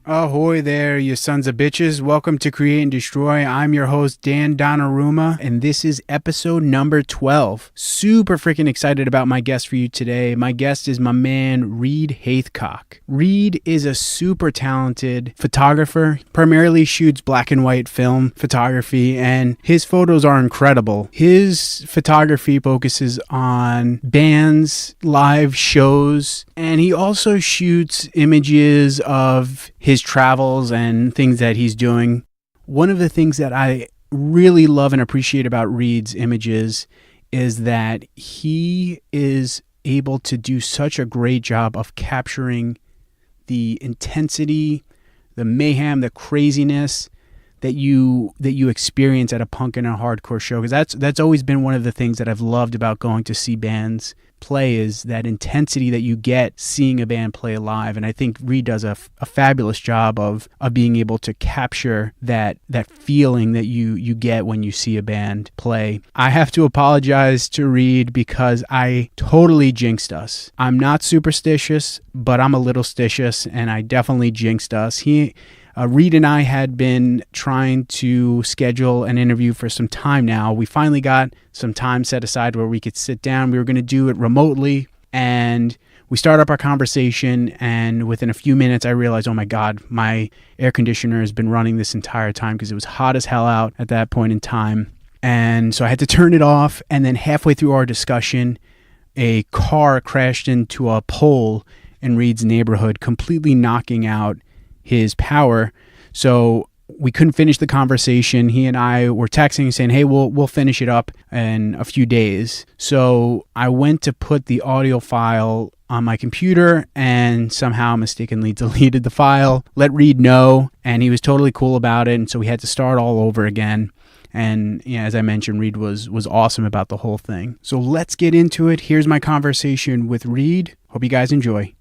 Ahoy there, you sons of bitches. Welcome to Create and Destroy. I'm your host, Dan Donnarumma, and this is episode number 12. Super freaking excited about my guest for you today. My guest is my man, Reid Haithcock. Reid is a super talented photographer, primarily shoots black and white film photography, and his photos are incredible. His photography focuses on bands, live shows, and he also shoots images of his travels and things that he's doing. One of the things that I really love and appreciate about Reid's images is that he is able to do such a great job of capturing the intensity, the mayhem, the craziness that you experience at a punk and a hardcore show. Because that's always been one of the things that I've loved about going to see bands play, is that intensity that you get seeing a band play live. And I think Reid does a fabulous job of being able to capture that feeling that you get when you see a band play. I have to apologize to Reid because I totally jinxed us. I'm not superstitious, but I'm a little stitious, and I definitely jinxed us. Reid and I had been trying to schedule an interview for some time now. We finally got some time set aside where we could sit down. We were going to do it remotely, and we started up our conversation, and within a few minutes I realized, oh my God, my air conditioner has been running this entire time because it was hot as hell out at that point in time. And so I had to turn it off, and then halfway through our discussion, a car crashed into a pole in Reid's neighborhood, completely knocking out his power. So we couldn't finish the conversation. He and I were texting saying, hey, we'll finish it up in a few days. So I went to put the audio file on my computer and somehow mistakenly deleted the file, let Reid know, and he was totally cool about it. And so we had to start all over again. And as I mentioned, Reid was awesome about the whole thing. So let's get into it. Here's my conversation with Reid. Hope you guys enjoy.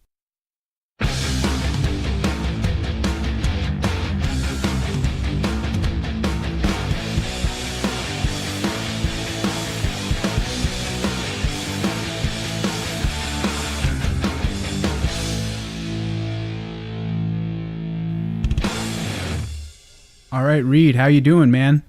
All right, Reid, how you doing, man?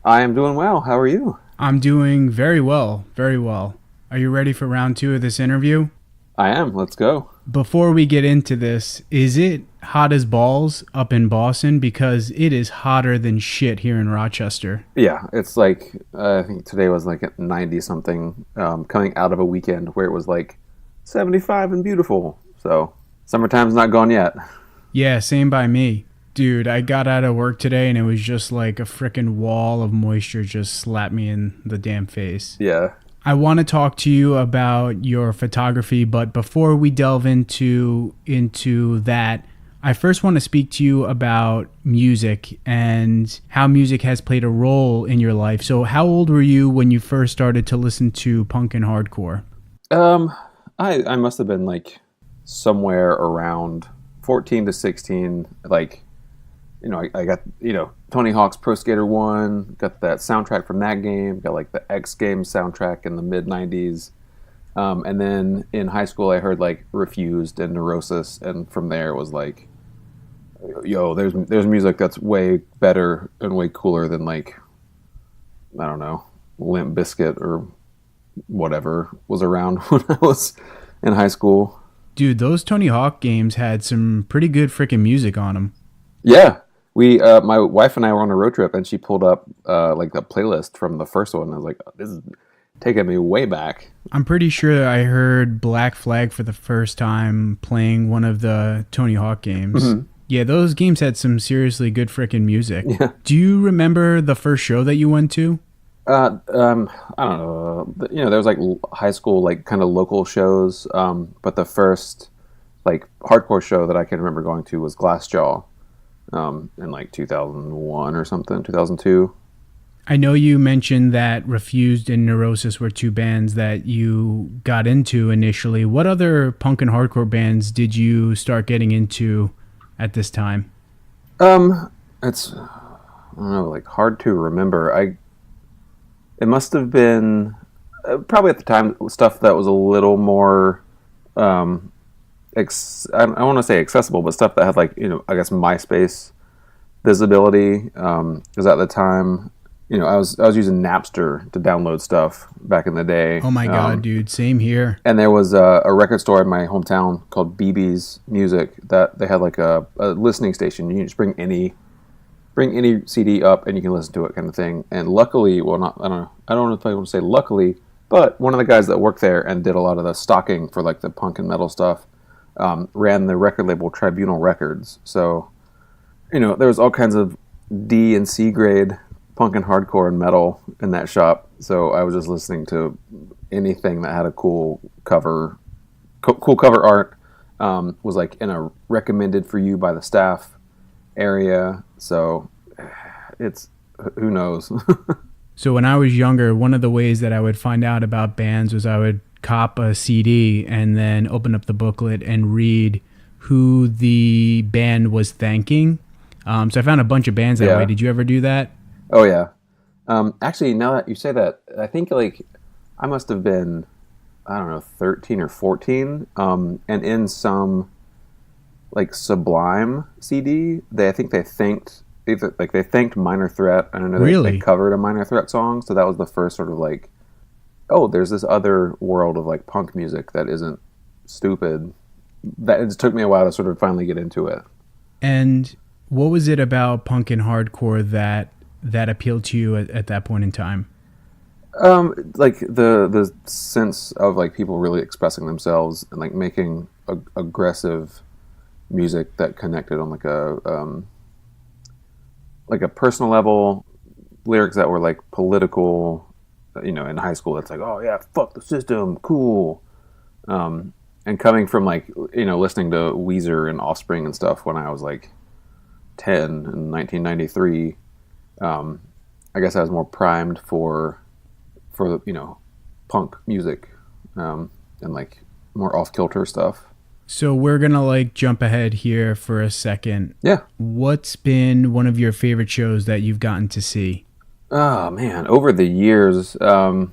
I am doing well. How are you? I'm doing very well, very well. Are you ready for round 2 of this interview? I am. Let's go. Before we get into this, is it hot as balls up in Boston? Because it is hotter than shit here in Rochester. Yeah, it's like, I think today was like at 90 something, coming out of a weekend where it was like 75 and beautiful. So summertime's not gone yet. Yeah, same by me. Dude, I got out of work today and it was just like a freaking wall of moisture just slapped me in the damn face. Yeah. I want to talk to you about your photography, but before we delve into that, I first want to speak to you about music and how music has played a role in your life. So how old were you when you first started to listen to punk and hardcore? I must have been like somewhere around 14 to 16, like, I got, Tony Hawk's Pro Skater 1, got that soundtrack from that game, got like the X Games soundtrack in the mid-90s. And then in high school, I heard like Refused and Neurosis, and from there it was like, yo, there's music that's way better and way cooler than like, I don't know, Limp Bizkit or whatever was around when I was in high school. Dude, those Tony Hawk games had some pretty good freaking music on them. Yeah. My wife and I were on a road trip, and she pulled up like the playlist from the first one. I was like, this is taking me way back. I'm pretty sure I heard Black Flag for the first time playing one of the Tony Hawk games. Mm-hmm. Yeah, those games had some seriously good freaking music. Yeah. Do you remember the first show that you went to? I don't know. There was like high school, like kind of local shows. But the first like hardcore show that I can remember going to was Glassjaw. In like 2001 or something, 2002. I know you mentioned that Refused and Neurosis were two bands that you got into initially. What other punk and hardcore bands did you start getting into at this time? It's, I don't know, like hard to remember. It must have been probably at the time stuff that was a little more I don't want to say accessible, but stuff that had like, I guess MySpace visibility. Because at the time, I was using Napster to download stuff back in the day. Oh my God, dude. Same here. And there was a record store in my hometown called BB's Music that they had like a listening station. You can just bring any CD up and you can listen to it, kind of thing. And luckily, well, not I don't know if I want to say luckily, but one of the guys that worked there and did a lot of the stocking for like the punk and metal stuff ran the record label Tribunal Records. So, there was all kinds of D and C grade punk and hardcore and metal in that shop. So I was just listening to anything that had a cool cover art. Was like in a recommended for you by the staff area. So it's, who knows? So when I was younger, one of the ways that I would find out about bands was I would cop a CD and then open up the booklet and read who the band was thanking. So I found a bunch of bands that way. Did you ever do that? Oh yeah. Actually, now that you say that, I think like I must have been, I don't know, 13 or 14. And in some like Sublime CD, I think they thanked Minor Threat. I don't know, they covered a Minor Threat song. So that was the first sort of like, oh, there's this other world of like punk music that isn't stupid. That it took me a while to sort of finally get into it. And what was it about punk and hardcore that appealed to you at that point in time? Like the sense of like people really expressing themselves and like making aggressive music that connected on like a personal level, lyrics that were like political. In high school, it's like, oh yeah, fuck the system, cool. And coming from like, listening to Weezer and Offspring and stuff when I was like 10 in 1993, I guess I was more primed for punk music, and like more off-kilter stuff. So we're gonna like jump ahead here for a second. Yeah. What's been one of your favorite shows that you've gotten to see? Oh man, over the years, well,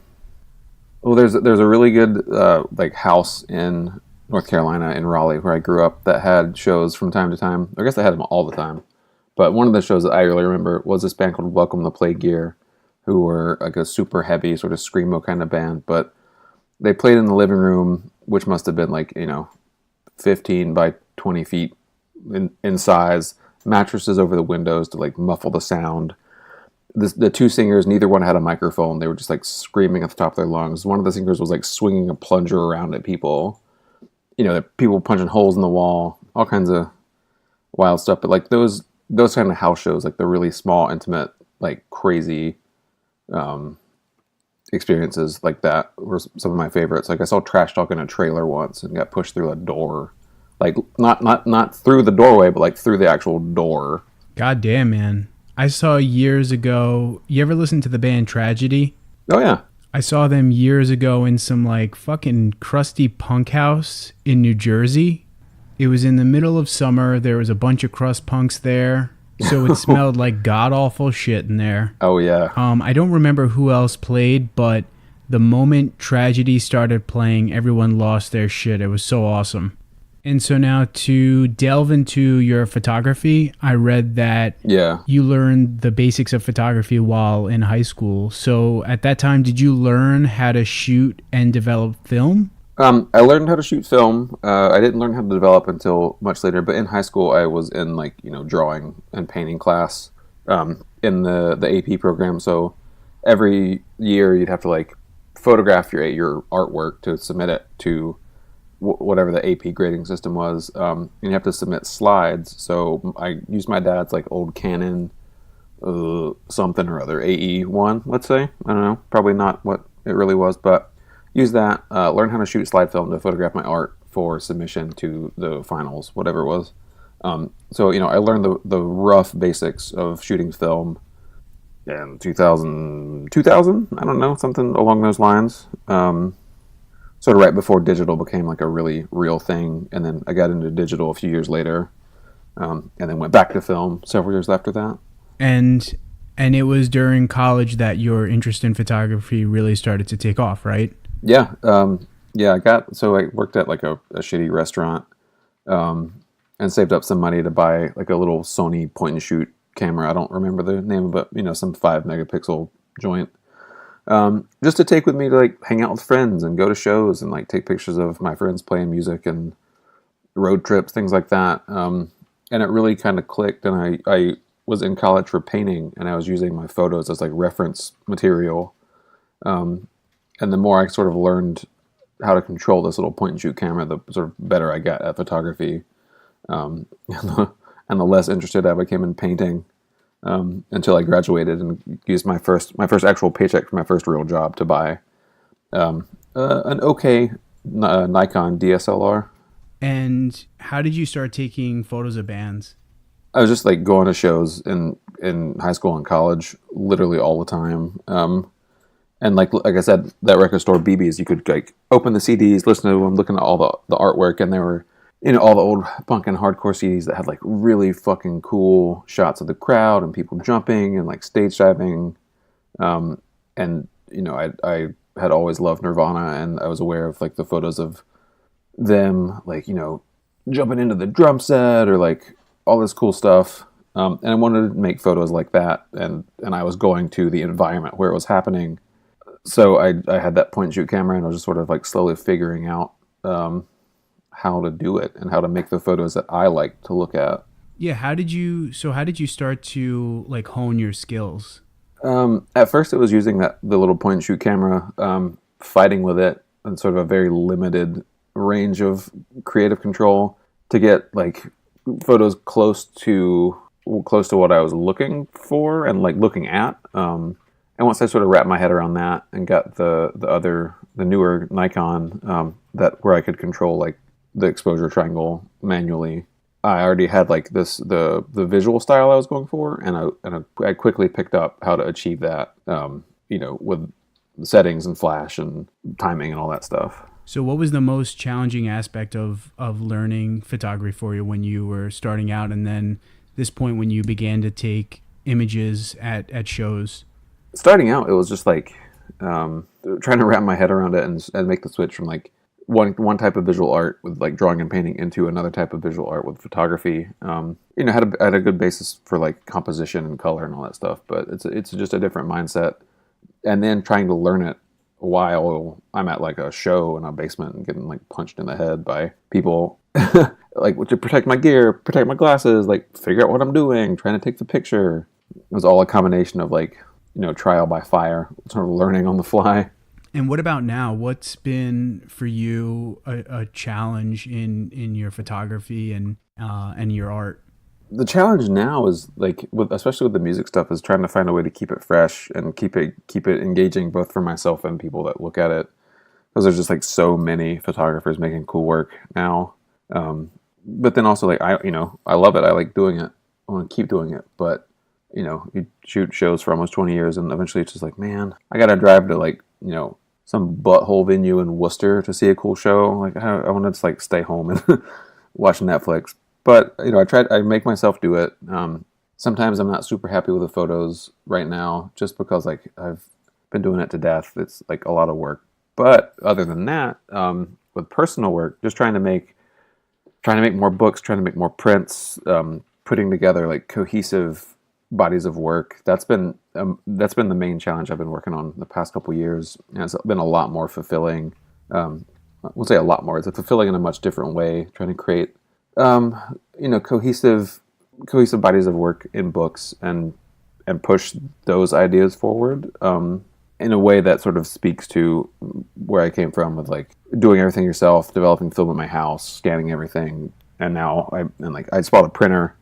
there's a really good like house in North Carolina in Raleigh where I grew up that had shows from time to time. I guess they had them all the time, but one of the shows that I really remember was this band called Welcome to Play Gear, who were like a super heavy sort of screamo kind of band, but they played in the living room, which must have been like 15 by 20 feet in size, mattresses over the windows to like muffle the sound. The two singers, neither one had a microphone. They were just like screaming at the top of their lungs. One of the singers was like swinging a plunger around at people. People punching holes in the wall, all kinds of wild stuff. But like those kind of house shows, like the really small, intimate, like crazy experiences like that were some of my favorites. Like I saw Trash Talk in a trailer once and got pushed through a door. Like not through the doorway, but like through the actual door. God damn, man. I saw years ago, you ever listen to the band Tragedy? Oh, yeah. I saw them years ago in some like fucking crusty punk house in New Jersey. It was in the middle of summer. There was a bunch of crust punks there. So it smelled like god-awful shit in there. Oh, yeah. I don't remember who else played, but the moment Tragedy started playing, everyone lost their shit. It was so awesome. And so now to delve into your photography, I read that you learned the basics of photography while in high school. So at that time, did you learn how to shoot and develop film? I learned how to shoot film. I didn't learn how to develop until much later, but in high school I was in like, drawing and painting class in the AP program. So every year you'd have to like photograph your artwork to submit it to whatever the AP grading system was. And you have to submit slides. So I used my dad's like old Canon something or other, AE1, let's say. I don't know, probably not what it really was, but use that, learn how to shoot slide film to photograph my art for submission to the finals, whatever it was. So, I learned the rough basics of shooting film in 2000, I don't know, something along those lines. Sort of right before digital became like a really real thing. And then I got into digital a few years later, and then went back to film several years after that. And it was during college that your interest in photography really started to take off, right? Yeah. I worked at like a shitty restaurant and saved up some money to buy like a little Sony point and shoot camera. I don't remember the name of it, some 5 megapixel joint. Just to take with me to like hang out with friends and go to shows and like take pictures of my friends playing music and road trips, things like that. And it really kind of clicked. And I was in college for painting, and I was using my photos as like reference material. And the more I sort of learned how to control this little point and shoot camera, the sort of better I got at photography. And the less interested I became in painting, until I graduated and used my first actual paycheck for my first real job to buy an okay Nikon DSLR. And how did you start taking photos of bands? I was just like going to shows in high school and college, literally all the time. And like I said, that record store BB's, you could like open the CDs, listen to them, looking at all the artwork, and there were all the old punk and hardcore CDs that had like really fucking cool shots of the crowd and people jumping and like stage diving. And I had always loved Nirvana, and I was aware of like the photos of them like jumping into the drum set or like all this cool stuff. And I wanted to make photos like that, and I was going to the environment where it was happening. So I had that point and shoot camera, and I was just sort of like slowly figuring out how to do it and how to make the photos that I like to look at. Yeah, how did you start to like hone your skills? At first it was using the little point and shoot camera, fighting with it and sort of a very limited range of creative control to get like photos close to what I was looking for and like looking at. And once I sort of wrapped my head around that and got the newer Nikon, where I could control like the exposure triangle manually, I already had like the visual style I was going for, and I quickly picked up how to achieve that, with settings and flash and timing and all that stuff. So what was the most challenging aspect of learning photography for you when you were starting out, and then this point when you began to take images at shows? Starting out, it was just like trying to wrap my head around it and make the switch from like one type of visual art with like drawing and painting into another type of visual art with photography. Had a good basis for like composition and color and all that stuff, but it's just a different mindset. And then trying to learn it while I'm at like a show in a basement and getting like punched in the head by people like to protect my gear, protect my glasses, like figure out what I'm doing, trying to take the picture. It was all a combination of like, trial by fire, sort of learning on the fly. And what about now? What's been for you a challenge in your photography and your art? The challenge now is like, especially with the music stuff, is trying to find a way to keep it fresh and keep it engaging both for myself and people that look at it. Because there's just like so many photographers making cool work now. But then also like I love it. I like doing it. I want to keep doing it. But you shoot shows for almost 20 years, and eventually it's just like, man, I gotta drive to like some butthole venue in Worcester to see a cool show. Like I want to just like stay home and watch Netflix. But I make myself do it. Sometimes I'm not super happy with the photos right now, just because like I've been doing it to death. It's like a lot of work. But other than that, with personal work, just trying to make more books, trying to make more prints, putting together like cohesive bodies of work. That's been the main challenge I've been working on the past couple of years, and it's been a lot more fulfilling. I won't say a lot more. It's fulfilling in a much different way. Trying to create, cohesive bodies of work in books and push those ideas forward in a way that sort of speaks to where I came from with like doing everything yourself, developing film at my house, scanning everything, and now I just bought a printer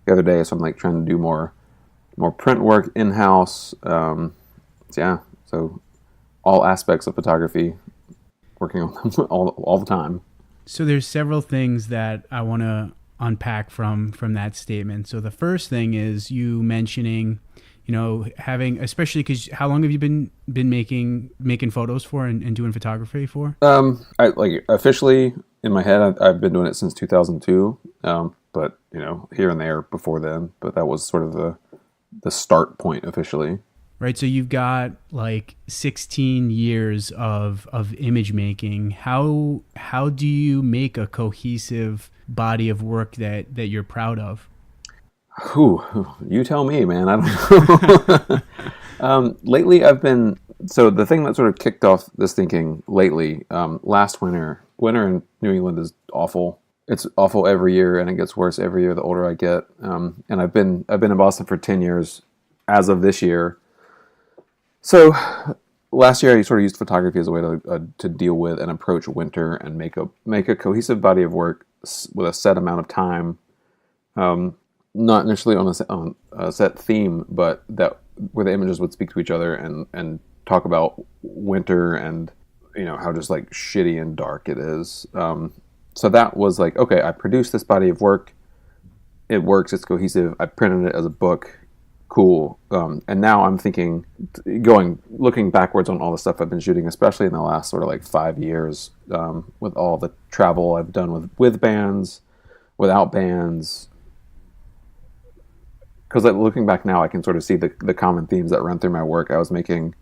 the other day, so I'm like trying to do more print work in-house. So all aspects of photography, working on them all the time. So there's several things that I want to unpack from that statement. So the first thing is you mentioning, having, especially because how long have you been making photos for and doing photography for? I like officially in my head, I've been doing it since 2002. But here and there before then, but that was sort of the start point officially. Right. So you've got like 16 years of image making. How do you make a cohesive body of work that you're proud of? Whew, you tell me, man. I don't know. Lately, so the thing that sort of kicked off this thinking lately, last winter in New England is awful. It's awful every year, and it gets worse every year the older I get. And I've been in Boston for 10 years as of this year. So last year I sort of used photography as a way to deal with and approach winter and make a cohesive body of work with a set amount of time. Not initially on a set theme, but that where the images would speak to each other and talk about winter and how just like shitty and dark it is. So that was like, okay, I produced this body of work. It works. It's cohesive. I printed it as a book. Cool. And now I'm thinking, looking backwards on all the stuff I've been shooting, especially in the last sort of like 5 years, with all the travel I've done with bands, without bands. Because like, looking back now, I can sort of see the common themes that run through my work I was making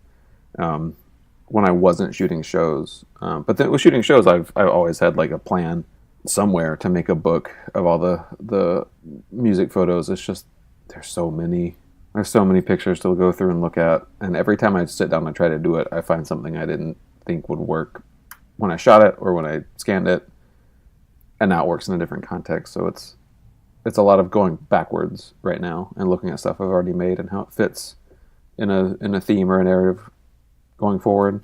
when I wasn't shooting shows. But then with shooting shows, I've always had like a plan somewhere to make a book of all the music photos. It's just there's so many pictures to go through and look at, and every time I sit down and try to do it, I find something I didn't think would work when I shot it or when I scanned it, and now it works in a different context. So it's a lot of going backwards right now and looking at stuff I've already made and how it fits in a theme or a narrative going forward.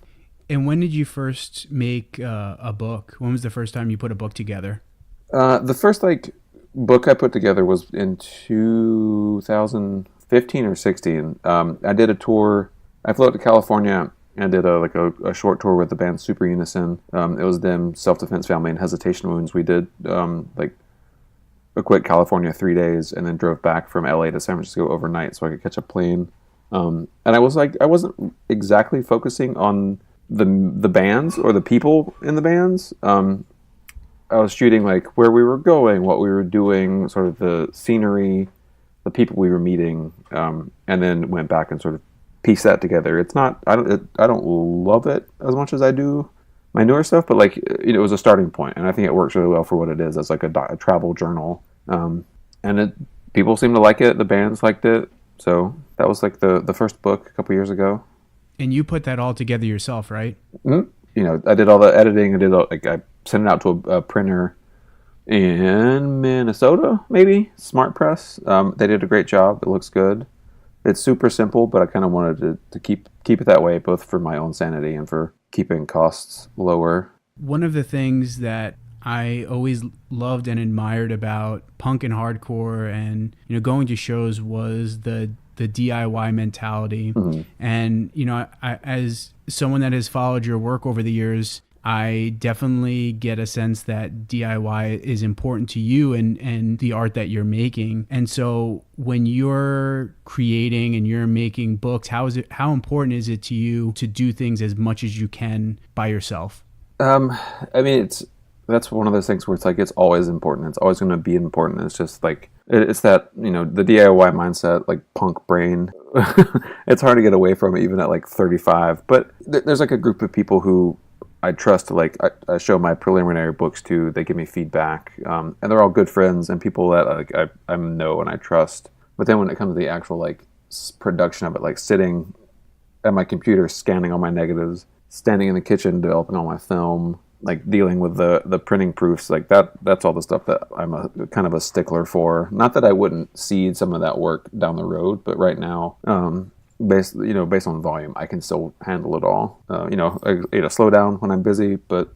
And when did you first make a book? When was the first time you put a book together? The first book I put together was in 2015 or 16. I did a tour. I flew out to California and did a short tour with the band Super Unison. It was them, Self-Defense Family, and Hesitation Wounds. We did a quick California 3 days, and then drove back from LA to San Francisco overnight so I could catch a plane. And I wasn't exactly focusing on the bands or the people in the bands. I was shooting like where we were going, what we were doing, sort of the scenery, the people we were meeting, and then went back and sort of pieced that together. It's not, I don't love it as much as I do my newer stuff, but like it was a starting point, and I think it works really well for what it is as like a travel journal. And people seem to like it. The bands liked it, so that was like the first book a couple years ago. And you put that all together yourself, right? Mm-hmm. I did all the editing. I sent it out to a printer in Minnesota, maybe Smart Press. They did a great job. It looks good. It's super simple, but I kind of wanted to keep it that way, both for my own sanity and for keeping costs lower. One of the things that I always loved and admired about punk and hardcore and going to shows was the DIY mentality. Mm-hmm. And I, as someone that has followed your work over the years, I definitely get a sense that DIY is important to you and the art that you're making. And so when you're creating and you're making books, how important is it to you to do things as much as you can by yourself? I mean, that's one of those things where it's like, it's always important. It's always going to be important. It's just like, it's that, the DIY mindset, like punk brain. It's hard to get away from it even at like 35. But there's like a group of people who I trust to I show my preliminary books to. They give me feedback. And they're all good friends and people that I know and I trust. But then when it comes to the actual production of it, like sitting at my computer, scanning all my negatives, standing in the kitchen, developing all my film, like dealing with the printing proofs, like that's all the stuff that I'm a kind of a stickler for. Not that I wouldn't cede some of that work down the road, but right now, based on volume, I can still handle it all. I slow down when I'm busy, but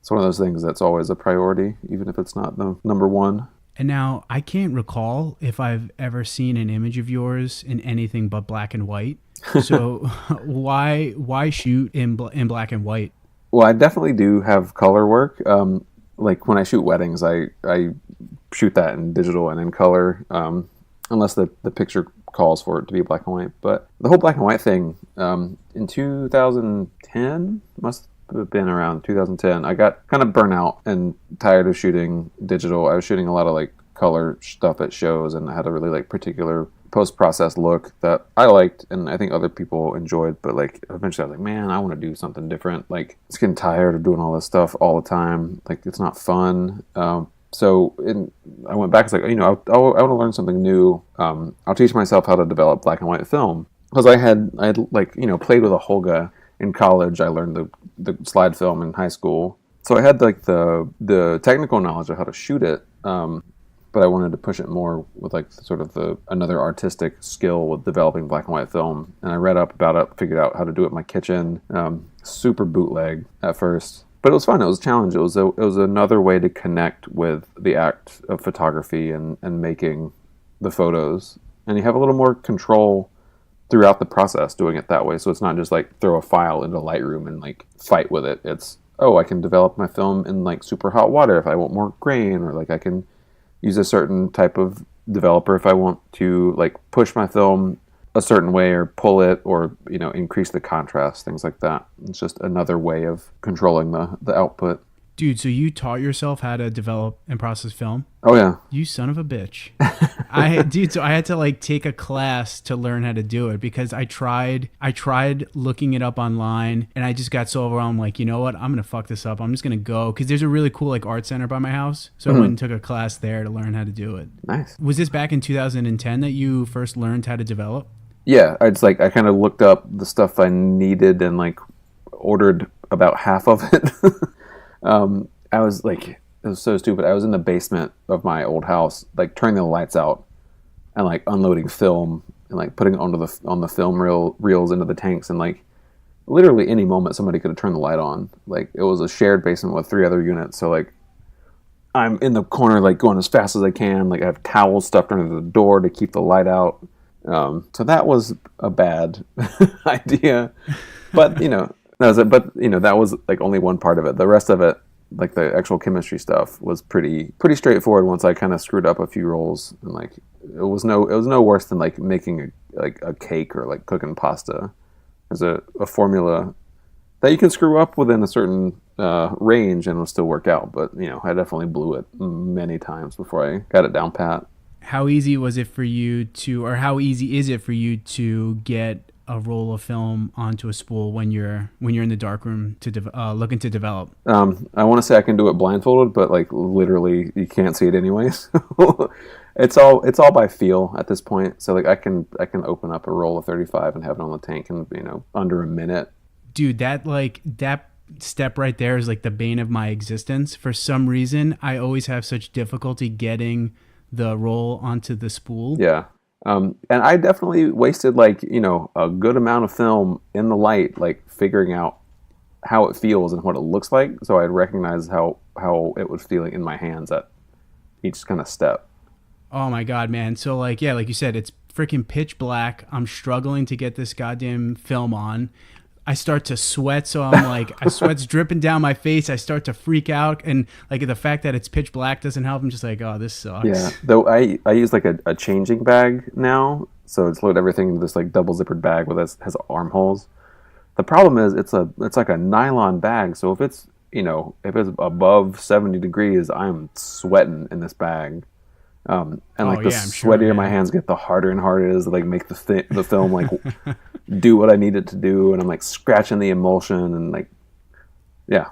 it's one of those things that's always a priority, even if it's not the number one. And now I can't recall if I've ever seen an image of yours in anything but black and white. So why shoot in black and white? Well, I definitely do have color work. Like when I shoot weddings, I shoot that in digital and in color, unless the picture calls for it to be black and white. But the whole black and white thing, in 2010, must have been around 2010, I got kind of burnt out and tired of shooting digital. I was shooting a lot of color stuff at shows, and I had a really particular post-processed look that I liked and I think other people enjoyed, but eventually I was like, man, I want to do something different. It's getting tired of doing all this stuff all the time. It's not fun. So I went back. It's like, I want to learn something new. I'll teach myself how to develop black and white film because I had like played with a Holga in college. I learned the slide film in high school, so I had like the technical knowledge of how to shoot it. But I wanted to push it more with like sort of another artistic skill with developing black and white film. And I read up about it, figured out how to do it in my kitchen. Super bootleg at first. But it was fun. It was a challenge. It was another way to connect with the act of photography and making the photos. And you have a little more control throughout the process doing it that way. So it's not just like throw a file into Lightroom and like fight with it. It's, I can develop my film in like super hot water if I want more grain, or like I can use a certain type of developer if I want to like push my film a certain way or pull it or, increase the contrast, things like that. It's just another way of controlling the output. Dude, so you taught yourself how to develop and process film? Oh, yeah. You son of a bitch. So I had to like take a class to learn how to do it because I tried looking it up online and I just got so overwhelmed. Like, you know what? I'm going to fuck this up. I'm just going to go because there's a really cool like art center by my house. So I went and took a class there to learn how to do it. Nice. Was this back in 2010 that you first learned how to develop? Yeah. I kind of looked up the stuff I needed and like ordered about half of it. I was like, it was so stupid. I was in the basement of my old house, like turning the lights out and like unloading film and like putting it on the film reels into the tanks, and like literally any moment somebody could have turned the light on. Like it was a shared basement with 3 other units, so like I'm in the corner like going as fast as I can. Like I have towels stuffed under the door to keep the light out. So that was a bad idea, but that was like only one part of it. The rest of it, like the actual chemistry stuff, was pretty straightforward once I kind of screwed up a few rolls, and like it was no worse than like making a cake or like cooking pasta. There's a formula that you can screw up within a certain range and it'll still work out, but I definitely blew it many times before I got it down pat. How easy was it for you to, or how easy is it for you to get a roll of film onto a spool when you're in the darkroom to looking to develop? I want to say I can do it blindfolded, but like literally you can't see it anyways. It's all by feel at this point. So like I can open up a roll of 35 and have it on the tank in under a minute. Dude, that step right there is like the bane of my existence. For some reason, I always have such difficulty getting the roll onto the spool. Yeah. And I definitely wasted like, a good amount of film in the light, like figuring out how it feels and what it looks like. So I'd recognize how it was feeling in my hands at each kind of step. Oh my God, man. So like, yeah, like you said, it's freaking pitch black. I'm struggling to get this goddamn film on. I start to sweat, so I'm like, sweat's dripping down my face. I start to freak out, and like the fact that it's pitch black doesn't help. I'm just like, oh, this sucks. Yeah, though I use like a changing bag now, so it's load everything into this like double zippered bag with has armholes. The problem is it's like a nylon bag, so if it's above 70 degrees, I'm sweating in this bag. And like the sweatier my hands get, the harder and harder it is to like make the film like do what I need it to do, and I'm like scratching the emulsion and like, yeah.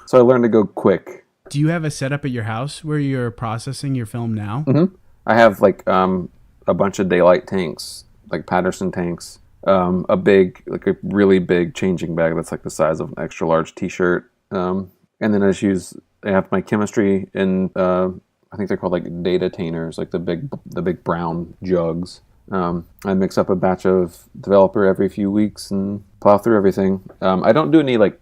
So I learned to go quick. Do you have a setup at your house where you're processing your film now? Mm-hmm. I have like a bunch of daylight tanks, like Patterson tanks, a really big changing bag that's like the size of an extra large t-shirt, and then I have my chemistry in I think they're called like data tainers, like the big brown jugs. I mix up a batch of developer every few weeks and plow through everything. I don't do any like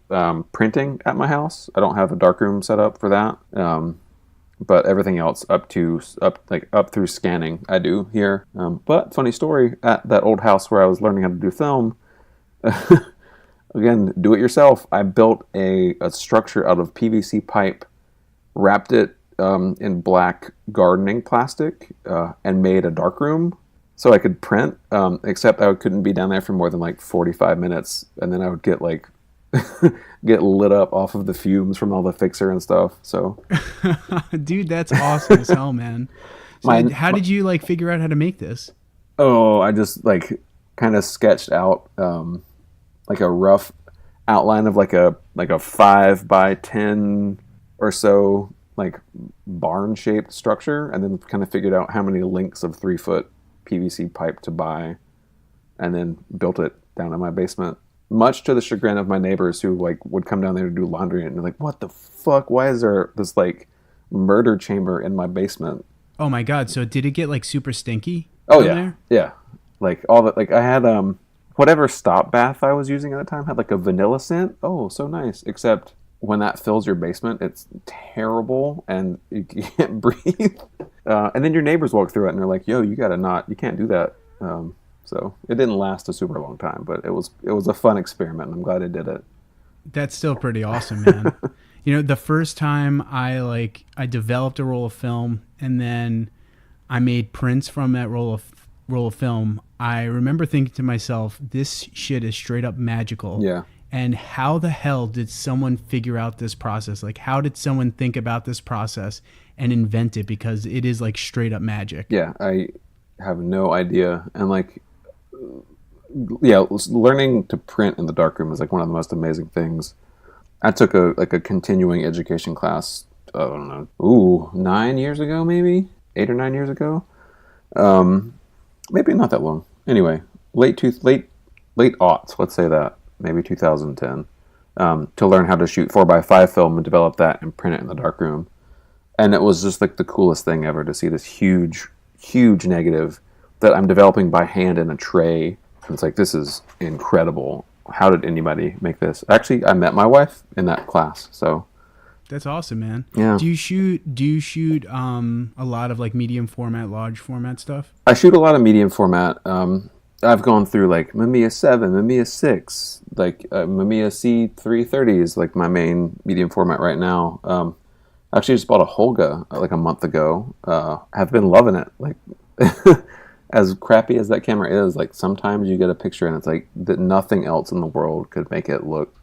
printing at my house. I don't have a darkroom set up for that. But everything else up through scanning I do here. But funny story, at that old house where I was learning how to do film, again, do it yourself. I built a structure out of PVC pipe, wrapped it in black gardening plastic, and made a darkroom so I could print, except I couldn't be down there for more than like 45 minutes, and then I would get like get lit up off of the fumes from all the fixer and stuff. So dude, that's awesome as hell, man. So how did you like figure out how to make this? Oh, I just like kind of sketched out like a rough outline of like a 5 by 10 or so like barn-shaped structure, and then kind of figured out how many links of 3-foot PVC pipe to buy, and then built it down in my basement. Much to the chagrin of my neighbors, who like would come down there to do laundry, and they're like, "What the fuck? Why is there this like murder chamber in my basement?" Oh my God! So did it get like super stinky? Oh down yeah, there? yeah. Like all that. Like I had whatever stop bath I was using at the time had like a vanilla scent. Oh, so nice. Except when that fills your basement, it's terrible and you can't breathe. And then your neighbors walk through it and they're like, "Yo, you can't do that." So it didn't last a super long time, but it was a fun experiment. And I'm glad I did it. That's still pretty awesome, man. You know, the first time I developed a roll of film and then I made prints from that roll of film, I remember thinking to myself, this shit is straight up magical. Yeah. And how the hell did someone figure out this process? Like, how did someone think about this process and invent it? Because it is like straight up magic. Yeah, I have no idea. And like, yeah, learning to print in the darkroom is like one of the most amazing things. I took a continuing education class, I don't know, 9 years ago, maybe 8 or 9 years ago. Maybe not that long. Anyway, late aughts, let's say that, maybe 2010, to learn how to shoot 4x5 film and develop that and print it in the darkroom. And it was just like the coolest thing ever to see this huge negative that I'm developing by hand in a tray. And it's like, this is incredible. How did anybody make this? Actually, I met my wife in that class, so. That's awesome, man. Yeah. Do you shoot a lot of like medium format, large format stuff? I shoot a lot of medium format. I've gone through like Mamiya 7, Mamiya 6, like Mamiya C330 is like my main medium format right now. I actually just bought a Holga like a month ago. Have been loving it. Like as crappy as that camera is, like sometimes you get a picture and it's like that nothing else in the world could make it look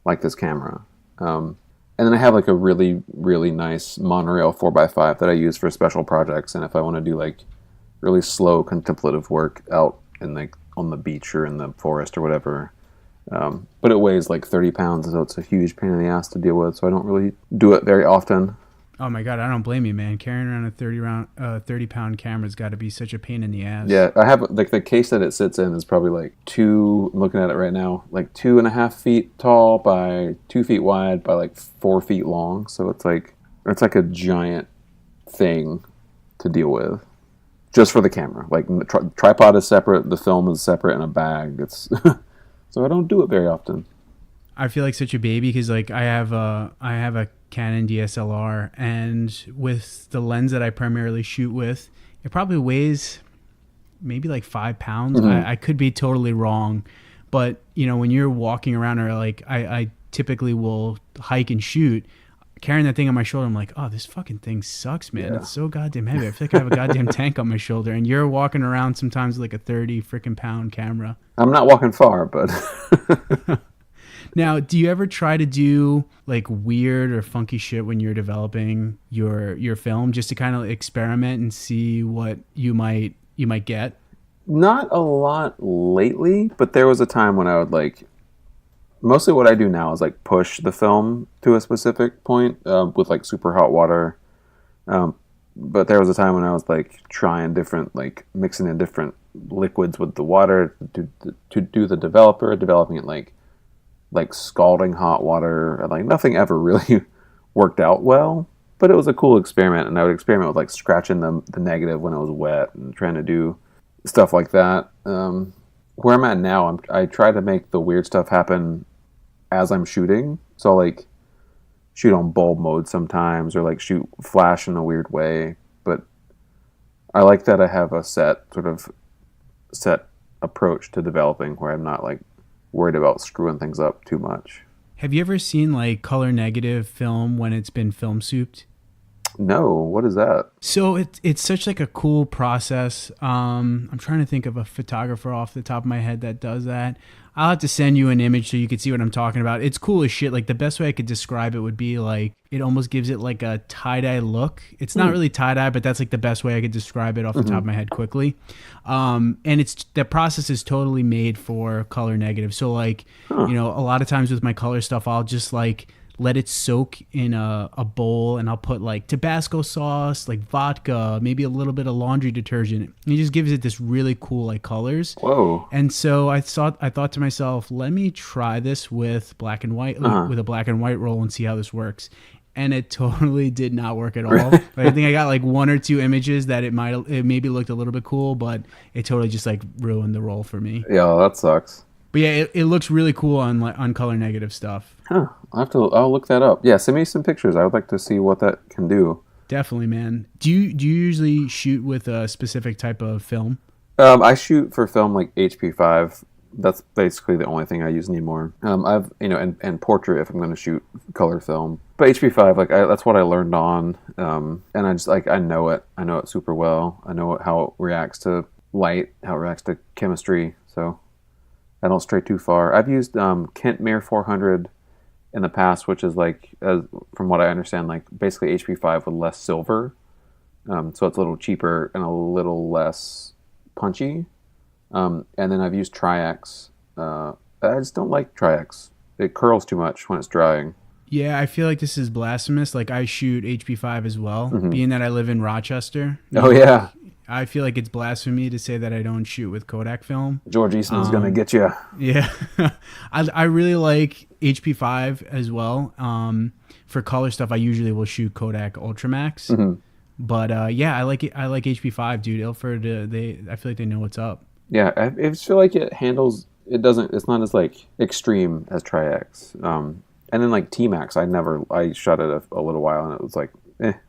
like this camera. And then I have like a really, really nice monorail 4x5 that I use for special projects. And if I want to do like really slow contemplative work out in like on the beach or in the forest or whatever. But it weighs like 30 pounds, so it's a huge pain in the ass to deal with. So I don't really do it very often. Oh my God, I don't blame you, man. Carrying around a 30-pound camera's got to be such a pain in the ass. Yeah, I have like the case that it sits in is probably like I'm looking at it right now, like 2.5 feet tall by 2 feet wide by like 4 feet long. So it's like a giant thing to deal with, just for the camera. Like tripod is separate, the film is separate in a bag. It's so I don't do it very often. I feel like such a baby because like I have a Canon DSLR, and with the lens that I primarily shoot with, it probably weighs maybe like 5 pounds. Mm-hmm. I could be totally wrong, but you know, when you're walking around, or like I typically will hike and shoot, carrying that thing on my shoulder, I'm like, oh, this fucking thing sucks, man. Yeah. It's so goddamn heavy. I feel like I have a goddamn tank on my shoulder, and you're walking around sometimes with like a 30 freaking pound camera. I'm not walking far, but Now, do you ever try to do like weird or funky shit when you're developing your film, just to kind of experiment and see what you might get? not a lot lately, but there was a time when I would like, mostly what I do now is like push the film to a specific point with like super hot water. But there was a time when I was like trying different, like mixing in different liquids with the water to do the developing it like scalding hot water. And like nothing ever really worked out well, but it was a cool experiment. And I would experiment with like scratching the negative when it was wet and trying to do stuff like that. Where I'm at now, I try to make the weird stuff happen as I'm shooting. So like shoot on bulb mode sometimes, or like shoot flash in a weird way. But I like that I have a set approach to developing where I'm not like worried about screwing things up too much. Have you ever seen like color negative film when it's been film souped? No, what is that? So it's such like a cool process. I'm trying to think of a photographer off the top of my head that does that. I'll have to send you an image so you can see what I'm talking about. It's cool as shit. Like the best way I could describe it would be like, it almost gives it like a tie-dye look. It's not really tie-dye, but that's like the best way I could describe it off the top of my head quickly. And the process is totally made for color negative. So like, you know, a lot of times with my color stuff, I'll just like let it soak in a bowl, and I'll put like Tabasco sauce, like vodka, maybe a little bit of laundry detergent. And it just gives it this really cool like colors. Whoa. And so I thought to myself, let me try this with black and white, with a black and white roll and see how this works. And it totally did not work at all. Like, I think I got like one or two images that it maybe looked a little bit cool, but it totally just like ruined the roll for me. Yeah, that sucks. But yeah, it looks really cool on color negative stuff. Huh. I'll look that up. Yeah, send me some pictures. I would like to see what that can do. Definitely, man. Do you usually shoot with a specific type of film? I shoot for film like HP5. That's basically the only thing I use anymore. I've and portrait if I'm going to shoot color film. But HP5, like that's what I learned on, and I just like I know it super well. I know how it reacts to light, how it reacts to chemistry. So I don't stray too far. I've used Kent Mir 400 in the past, which is like, from what I understand, like basically HP5 with less silver. So it's a little cheaper and a little less punchy. And then I've used Tri-X. I just don't like Tri-X. It curls too much when it's drying. Yeah, I feel like this is blasphemous. Like I shoot HP5 as well, being that I live in Rochester. Oh yeah. I feel like it's blasphemy to say that I don't shoot with Kodak film. George Easton's going to get you. Yeah. I really like HP5 as well. For color stuff, I usually will shoot Kodak Ultramax. But yeah, I like it. I like HP5, dude. Ilford, I feel like they know what's up. Yeah, I just feel like it handles. It's not as like extreme as Tri-X. And then like T-Max, I shot it a little while and it was like,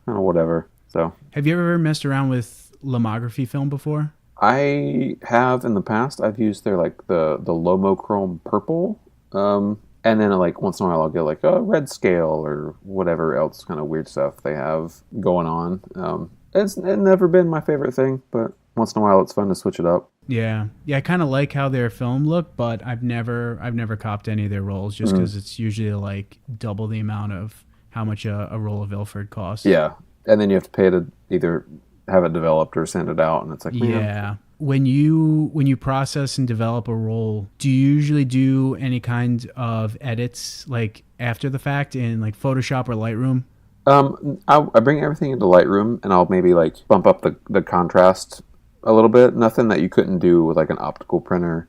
whatever. So. Have you ever messed around with lomography film before? I have in the past. I've used their like the Lomochrome purple, and then like once in a while I'll get like a red scale or whatever else kind of weird stuff they have going on. It's never been my favorite thing, but once in a while it's fun to switch it up. Yeah, I kind of like how their film look, but I've never copped any of their rolls just because it's usually like double the amount of how much a roll of Ilford costs. Yeah, and then you have to pay to either have it developed or send it out, and it's like, man. Yeah. When you process and develop a roll, do you usually do any kind of edits like after the fact in like Photoshop or Lightroom? I bring everything into Lightroom, and I'll maybe like bump up the contrast a little bit. Nothing that you couldn't do with like an optical printer.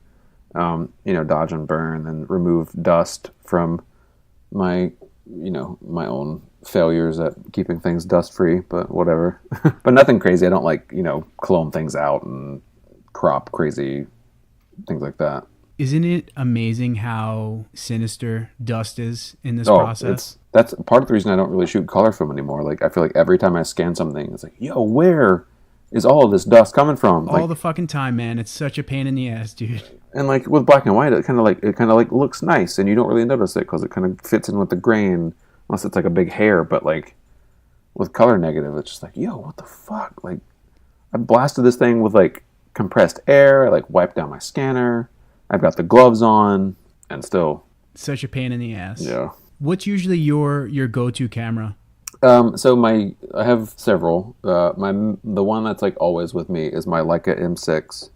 Dodge and burn and remove dust from my own failures at keeping things dust free, but whatever. But nothing crazy. I don't like, clone things out and crop crazy things like that. Isn't it amazing how sinister dust is in this process? That's part of the reason I don't really shoot color film anymore. Like I feel like every time I scan something, it's like, yo, where is all of this dust coming from? All the fucking time, man. It's such a pain in the ass, dude. And like with black and white, it kind of like looks nice, and you don't really notice it because it kind of fits in with the grain, unless it's like a big hair. But like with color negative, it's just like, yo, what the fuck? Like I blasted this thing with like compressed air. I like wiped down my scanner. I've got the gloves on, and still such a pain in the ass. Yeah. What's usually your go-to camera? So I have several. The one that's like always with me is my Leica M6.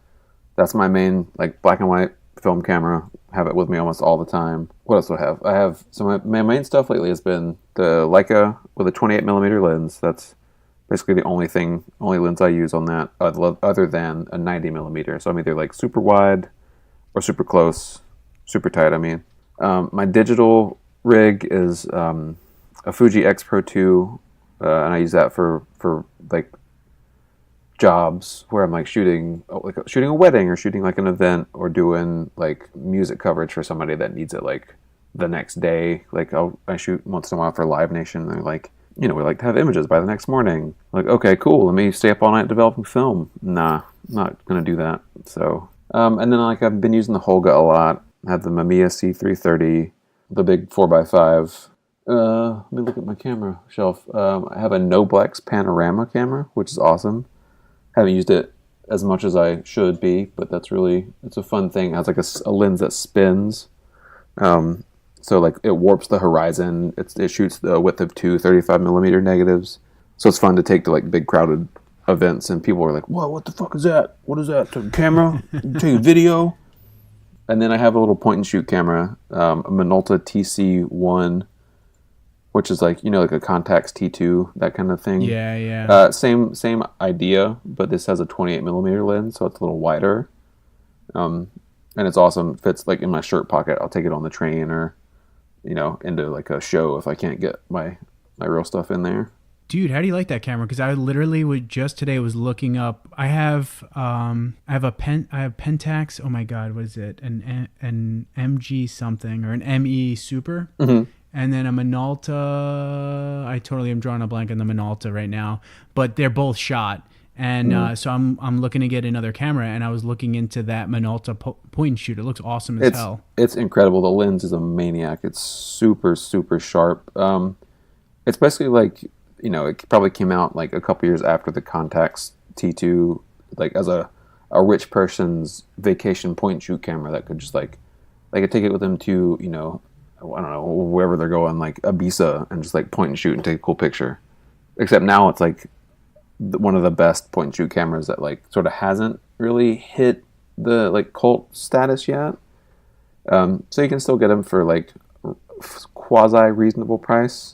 That's my main like black and white film camera. Have it with me almost all the time. What else do I have? So my main stuff lately has been the Leica with a 28mm lens. That's basically the only lens I use on that, other than a 90mm. So I'm either like super wide or super close, super tight. I mean, my digital rig is a Fuji X Pro 2, and I use that for like jobs where I'm like shooting a wedding or shooting like an event or doing like music coverage for somebody that needs it like the next day. Like I shoot once in a while for Live Nation, and they're like, we like to have images by the next morning. Like, okay, cool. Let me stay up all night developing film. Nah, I'm not gonna do that. So, and then like I've been using the Holga a lot. I have the Mamiya C330, the big 4x5. Let me look at my camera shelf. I have a Noblex panorama camera, which is awesome. Haven't used it as much as I should be, but it's a fun thing. It has like a lens that spins. So like it warps the horizon. It shoots the width of two 35mm negatives. So it's fun to take to like big crowded events, and people are like, whoa, what the fuck is that? What is that? A camera? Take video? And then I have a little point and shoot camera, a Minolta TC1. which is like, like a Contax T2, that kind of thing. Yeah, yeah. Same idea, but this has a 28 millimeter lens, so it's a little wider. And it's awesome. Fits like in my shirt pocket. I'll take it on the train or, into like a show if I can't get my real stuff in there. Dude, how do you like that camera? Because I literally just today was looking up. I have Pentax. Oh my God, what is it? An MG something or an ME Super, and then a Minolta. I totally am drawing a blank on the Minolta right now, but they're both shot. And so I'm looking to get another camera, and I was looking into that Minolta point and shoot. It looks awesome as hell. It's incredible. The lens is a maniac. It's super, super sharp. It's basically like, it probably came out like a couple years after the Contax T2, like as a rich person's vacation point and shoot camera that could just like, they could take it with them to, I don't know, wherever they're going, like Ibiza, and just like point and shoot and take a cool picture. Except now it's like one of the best point and shoot cameras that like sort of hasn't really hit the like cult status yet. So you can still get them for like quasi reasonable price.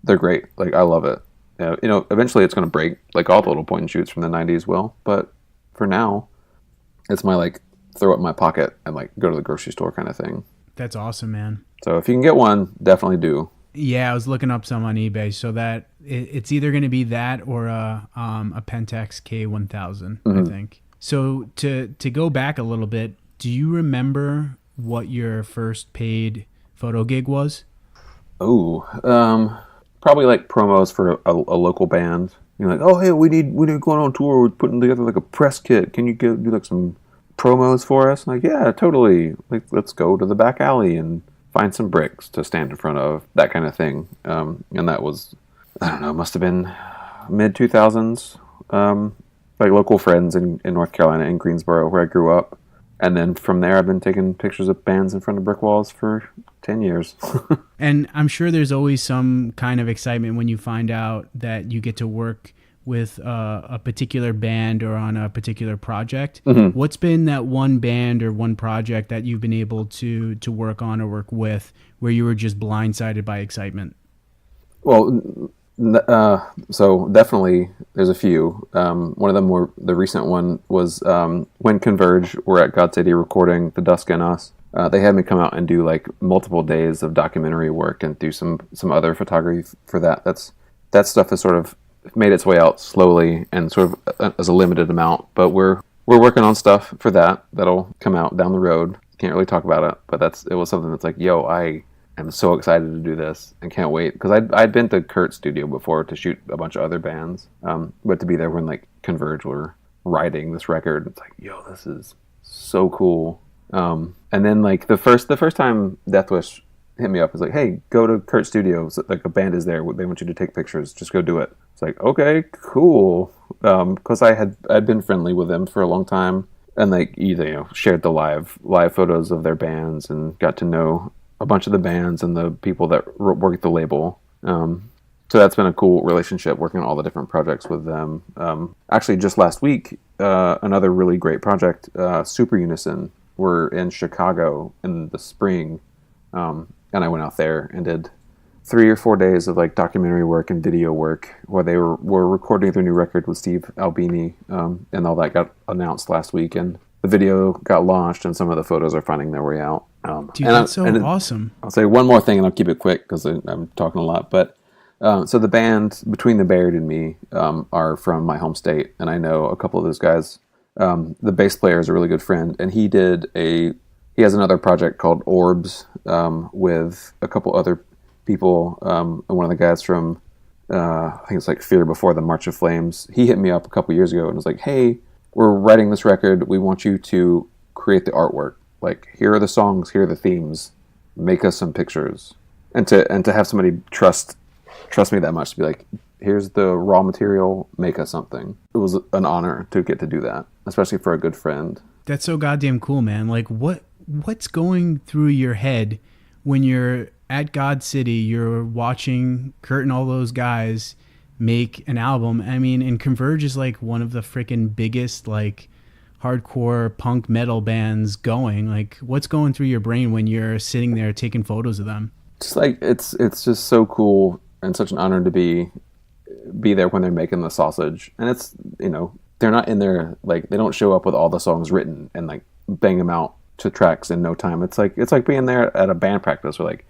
They're great. Like, I love it. Eventually it's going to break, like all the little point and shoots from the 90s will. But for now, it's my like throw it in my pocket and like go to the grocery store kind of thing. That's awesome, man. So if you can get one, definitely do. Yeah, I was looking up some on eBay, so that it's either going to be that or a Pentax K1000, I think. So to go back a little bit, do you remember what your first paid photo gig was? Oh, probably like promos for a local band. You're like, oh hey, we need going on tour. We're putting together like a press kit. Can you do like some promos for us? I'm like, yeah, totally. Like, let's go to the back alley and find some bricks to stand in front of, that kind of thing. And that was, I don't know, must have been mid 2000s. Like local friends in North Carolina, in Greensboro, where I grew up. And then from there, I've been taking pictures of bands in front of brick walls for 10 years. And I'm sure there's always some kind of excitement when you find out that you get to work with a particular band or on a particular project. Mm-hmm. What's been that one band or one project that you've been able to work on or work with where you were just blindsided by excitement? Well, so definitely there's a few. One of them the recent one was when Converge were at God City recording The Dusk in Us. They had me come out and do like multiple days of documentary work and do some other photography for that. That stuff has sort of made its way out slowly and sort of as a limited amount, but we're working on stuff for that'll come out down the road. Can't really talk about it, but it was something that's like, yo, I am so excited to do this and can't wait, because I'd been to Kurt's studio before to shoot a bunch of other bands, but to be there when like Converge were writing this record, it's like, yo, this is so cool. And then like the first time Deathwish hit me up, it was like, hey, go to Kurt's studio, so, like a band is there, they want you to take pictures, just go do it. It's like, okay, cool, because I'd been friendly with them for a long time, and like shared the live photos of their bands and got to know a bunch of the bands and the people that work at the label. So that's been a cool relationship, working on all the different projects with them. Actually, just last week, another really great project, Super Unison, were in Chicago in the spring, and I went out there and did 3 or 4 days of like documentary work and video work while they were recording their new record with Steve Albini, and all that got announced last week, and the video got launched, and some of the photos are finding their way out. Dude, that's so awesome. I'll say one more thing, and I'll keep it quick because I'm talking a lot. But so the band Between the Buried and Me are from my home state, and I know a couple of those guys. The bass player is a really good friend, and he has another project called Orbs with a couple other people. One of the guys from I think it's like Fear Before the March of Flames. He hit me up a couple years ago and was like, hey, we're writing this record. We want you to create the artwork. Like, here are the songs, here are the themes. Make us some pictures. And to have somebody trust me that much to be like, here's the raw material, make us something. It was an honor to get to do that, especially for a good friend. That's so goddamn cool, man. Like, what's going through your head when you're at God City, you're watching Kurt and all those guys make an album? I mean, and Converge is like one of the freaking biggest like hardcore punk metal bands going. Like, what's going through your brain when you're sitting there taking photos of them? just like it's just so cool and such an honor to be there when they're making the sausage. And it's, they're not in there, like, they don't show up with all the songs written and like bang them out to tracks in no time. It's like being there at a band practice where like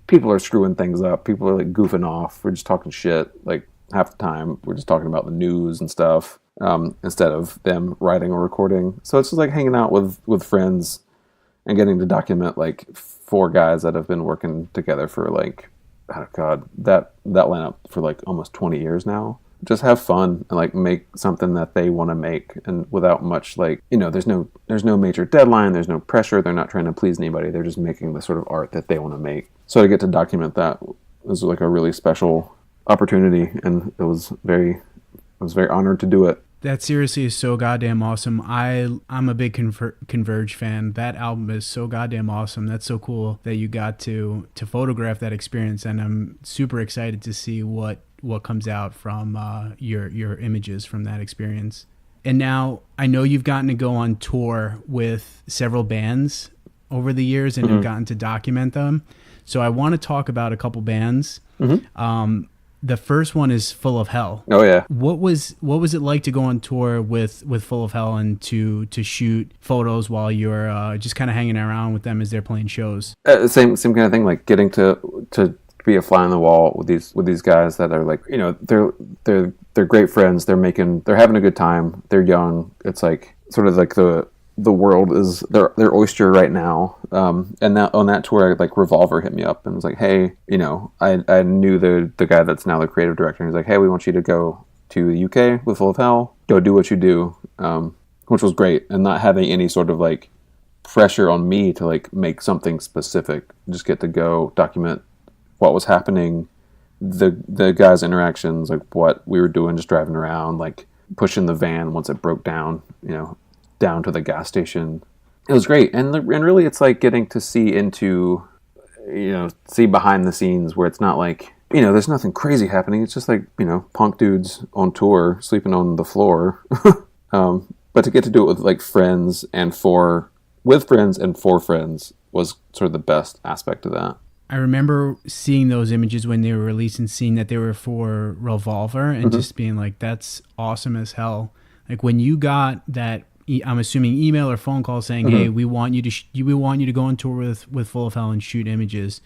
people are screwing things up, people are like goofing off, we're just talking shit. Like half the time we're just talking about the news and stuff, instead of them writing or recording. So it's just like hanging out with friends and getting to document like four guys that have been working together for like, oh God, that lineup for like almost 20 years now. Just have fun and like make something that they want to make, and without much like, there's no major deadline, there's no pressure, they're not trying to please anybody, they're just making the sort of art that they want to make. So to get to document that was like a really special opportunity, and I was very honored to do it. That seriously is so goddamn awesome. I'm a big Converge fan. That album is so goddamn awesome. That's so cool that you got to photograph that experience, and I'm super excited to see what comes out from your images from that experience. And now I know you've gotten to go on tour with several bands over the years and have gotten to document them. So I want to talk about a couple bands. The first one is Full of Hell. Oh yeah. What was it like to go on tour with Full of Hell and to shoot photos while you're just kind of hanging around with them as they're playing shows? Same kind of thing. Like getting to be a fly on the wall with these guys that are like, they're great friends. They're having a good time. They're young. It's like sort of like the world is their oyster right now. And that on that tour, like Revolver hit me up and was like, hey, I knew the guy that's now the creative director. And he's like, hey, we want you to go to the UK with Full of Hell. Go do what you do, which was great. And not having any sort of like pressure on me to like make something specific. Just get to go document what was happening, the guys' interactions, like what we were doing, just driving around, like pushing the van once it broke down, down to the gas station. It was great. And really it's like getting to see see behind the scenes where it's not like, there's nothing crazy happening. It's just like, punk dudes on tour sleeping on the floor. But to get to do it with like friends and for friends was sort of the best aspect of that. I remember seeing those images when they were released and seeing that they were for Revolver and just being like, that's awesome as hell. Like when you got that, I'm assuming email or phone call saying, hey, we want you to go on tour with Full of Hell and shoot images.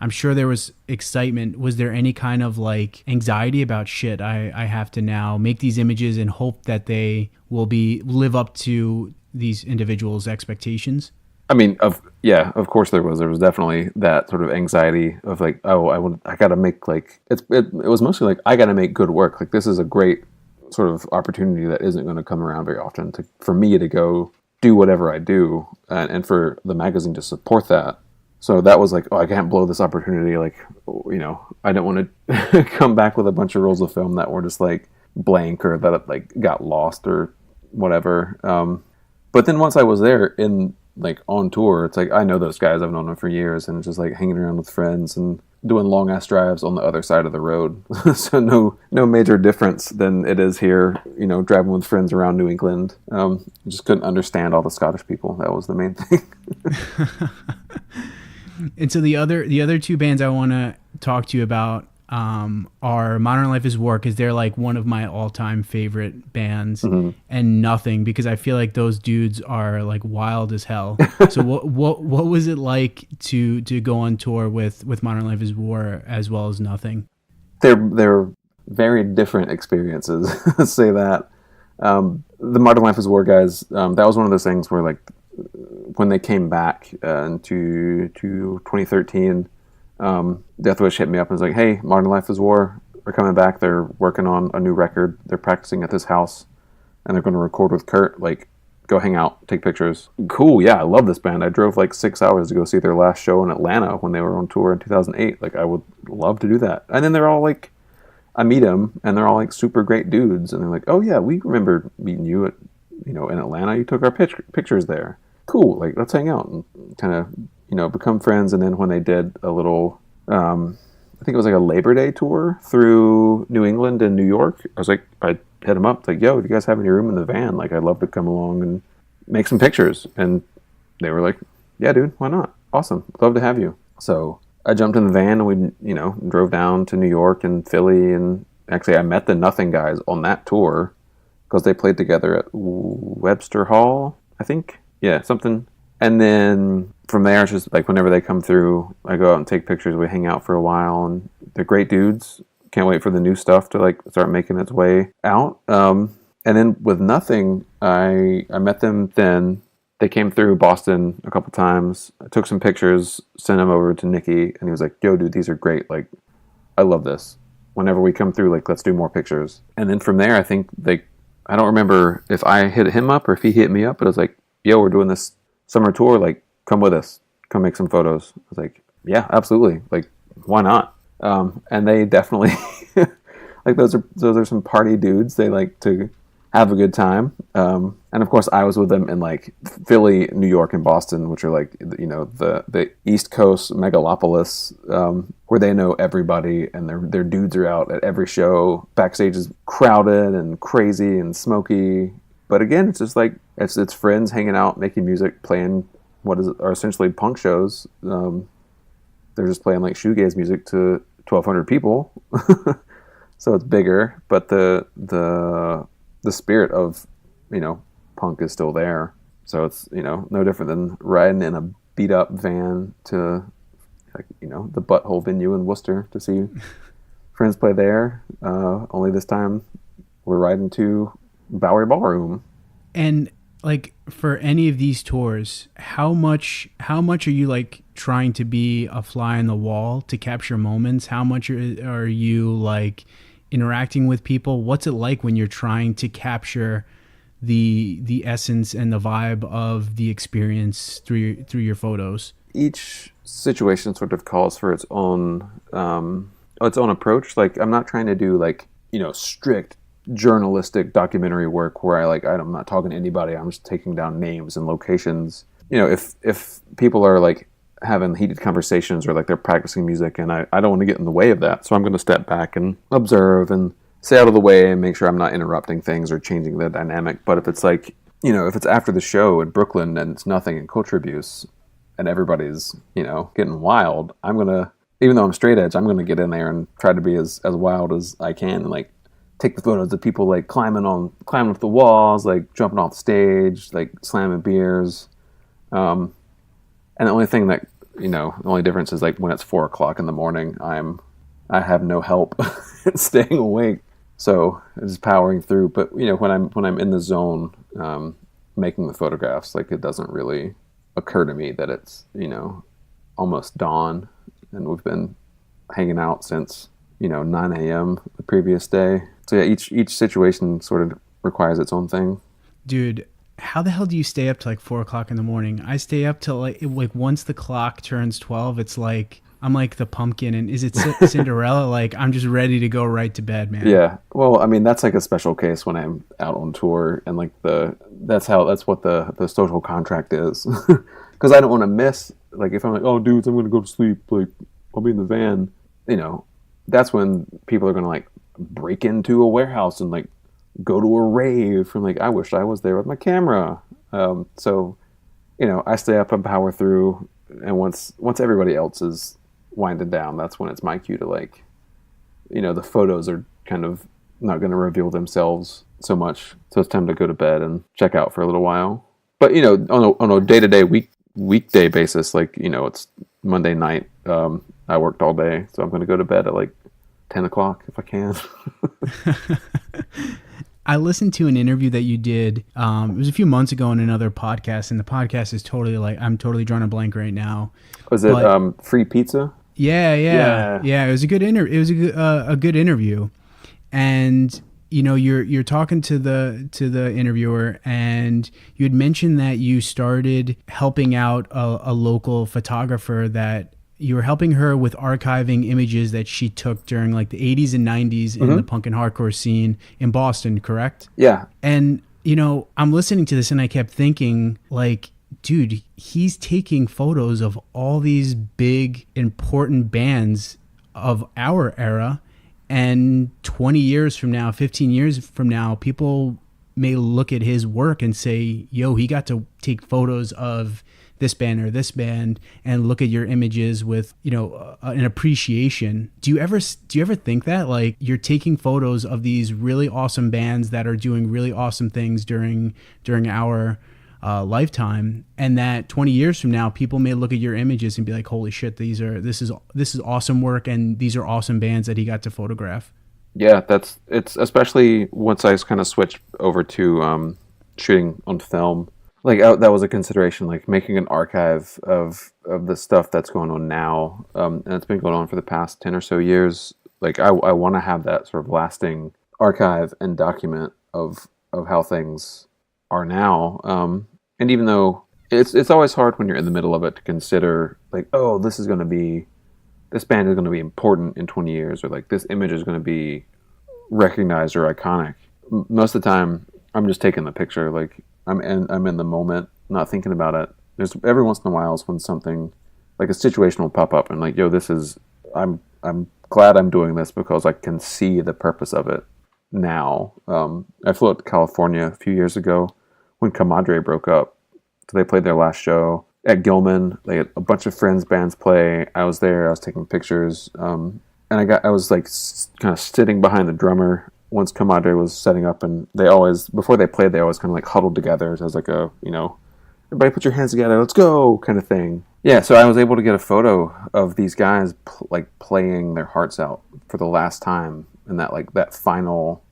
I'm sure there was excitement. Was there any kind of like anxiety about shit? I have to now make these images and hope that they will live up to these individuals' expectations? I mean, of course there was. There was definitely that sort of anxiety of like, oh, I got to make like, it was mostly like, I got to make good work. Like this is a great sort of opportunity that isn't going to come around very often for me to go do whatever I do and for the magazine to support that. So that was like, oh, I can't blow this opportunity. Like, I don't want to come back with a bunch of rolls of film that were just like blank or that like got lost or whatever. But then once I was there in like on tour, it's like I know those guys, I've known them for years, and just like hanging around with friends and doing long ass drives on the other side of the road. So no major difference than it is here, driving with friends around New England. Just couldn't understand all the Scottish people. That was the main thing. And so the other two bands I want to talk to you about are Modern Life is War, because they're like one of my all-time favorite bands, and Nothing, because I feel like those dudes are like wild as hell. So what was it like to go on tour with Modern Life is War as well as Nothing? They're very different experiences. Let's say that. The Modern Life is War guys, that was one of those things where like when they came back into 2013, Death Wish hit me up and was like, hey, Modern Life is War are coming back. They're working on a new record. They're practicing at this house and they're going to record with Kurt. Like, go hang out, take pictures. Cool. Yeah, I love this band. I drove like 6 hours to go see their last show in Atlanta when they were on tour in 2008. Like, I would love to do that. And then they're all like, I meet them and they're all like super great dudes. And they're like, oh yeah, we remember meeting you at, in Atlanta. You took our pictures there. Cool. Like, let's hang out and kind of, become friends. And then when they did a little, I think it was like a Labor Day tour through New England and New York, I hit them up like, yo, do you guys have any room in the van? Like, I'd love to come along and make some pictures. And they were like, yeah, dude, why not? Awesome. Love to have you. So I jumped in the van and we, drove down to New York and Philly. And actually, I met the Nothing guys on that tour because they played together at Webster Hall, I think. Yeah, something. And then from there, it's just like whenever they come through, I go out and take pictures. We hang out for a while, and they're great dudes. Can't wait for the new stuff to like start making its way out. And then with Nothing, I met them then. They came through Boston a couple times. I took some pictures, sent them over to Nikki, and he was like, "Yo, dude, these are great. Like, I love this. Whenever we come through, like, let's do more pictures." And then from there, I think I don't remember if I hit him up or if he hit me up, but I was like, "Yo, we're doing this summer tour. Like, come with us. Come make some photos." I was like, "Yeah, absolutely. Like, why not?" And they definitely like those are some party dudes. They like to have a good time. And of course I was with them in like Philly, New York, and Boston, which are like, the East Coast megalopolis, where they know everybody and their dudes are out at every show. Backstage is crowded and crazy and smoky. But again, it's just like, it's friends hanging out, making music, playing are essentially punk shows. They're just playing like shoegaze music to 1,200 people. So it's bigger, but the spirit of, punk is still there. So it's, no different than riding in a beat up van to, like, the Butthole venue in Worcester to see friends play there. Only this time we're riding to Bowery Ballroom. And like for any of these tours, how much are you like trying to be a fly on the wall to capture moments? How much are you like interacting with people? What's it like when you're trying to capture the essence and the vibe of the experience through your photos? Each situation sort of calls for its own approach. Like, I'm not trying to do like, strict journalistic documentary work where I'm not talking to anybody. I'm just taking down names and locations. If people are like having heated conversations or like they're practicing music, and I don't want to get in the way of that, so I'm going to step back and observe and stay out of the way and make sure I'm not interrupting things or changing the dynamic. But if it's like, if it's after the show in Brooklyn and it's Nothing and culture abuse and everybody's, getting wild, I'm going to, even though I'm straight edge, I'm going to get in there and try to be as wild as I can and like take the photos of people like climbing up the walls, like jumping off the stage, like slamming beers. And the only thing that, the only difference is like when it's 4:00 in the morning, I have no help in staying awake. So I'm just powering through. But, when I'm in the zone, making the photographs, like it doesn't really occur to me that it's, almost dawn and we've been hanging out since, 9 a.m. the previous day. So yeah, each situation sort of requires its own thing. Dude, how the hell do you stay up till like 4:00 in the morning? I stay up till like once the clock turns 12, it's like I'm like the pumpkin, and is it Cinderella? Like I'm just ready to go right to bed, man. Yeah. Well, I mean, that's like a special case when I'm out on tour, and like that's what the social contract is. Because I don't want to miss, like if I'm like, oh dudes, I'm gonna go to sleep, like I'll be in the van, that's when people are gonna like break into a warehouse and like go to a rave, and like I wish I was there with my camera. So I stay up and power through, and once everybody else is winding down, that's when it's my cue to like, the photos are kind of not going to reveal themselves so much, so it's time to go to bed and check out for a little while. But on a day-to-day weekday basis, like it's Monday night, I worked all day, so I'm going to go to bed at like 10 o'clock if I can. I listened to an interview that you did. It was a few months ago on another podcast, and the podcast is totally like, I'm totally drawing a blank right now. Was it Free Pizza? Yeah. It was a good interview. It was a good interview, and you're talking to the interviewer, and you had mentioned that you started helping out a local photographer, that you were helping her with archiving images that she took during like the 80s and 90s in the punk and hardcore scene in Boston, correct? Yeah. And, I'm listening to this and I kept thinking like, dude, he's taking photos of all these big, important bands of our era. And 20 years from now, 15 years from now, people may look at his work and say, yo, he got to take photos of this band or this band and look at your images with, an appreciation. Do you ever think that like you're taking photos of these really awesome bands that are doing really awesome things during our lifetime, and that 20 years from now people may look at your images and be like, holy shit, this is awesome work, and these are awesome bands that he got to photograph? Yeah, it's especially once I kind of switched over to shooting on film. Like that was a consideration, like making an archive of the stuff that's going on now, and it's been going on for the past 10 or so years. Like I want to have that sort of lasting archive and document of how things are now. And even though it's always hard when you're in the middle of it to consider like, oh, this band is going to be important in 20 years, or like this image is going to be recognized or iconic. Most of the time I'm just taking the picture. Like I'm in the moment, not thinking about it. There's every once in a while when something like a situation will pop up and like, yo, I'm glad I'm doing this because I can see the purpose of it now. I flew out to California a few years ago when Comadre broke up. So they played their last show at Gilman. They had a bunch of friends, bands play. I was there. I was taking pictures. And I was like kind of sitting behind the drummer once Comadre was setting up, and before they played, they always kind of like huddled together as like a, everybody put your hands together, let's go kind of thing. Yeah, so I was able to get a photo of these guys playing their hearts out for the last time, and that final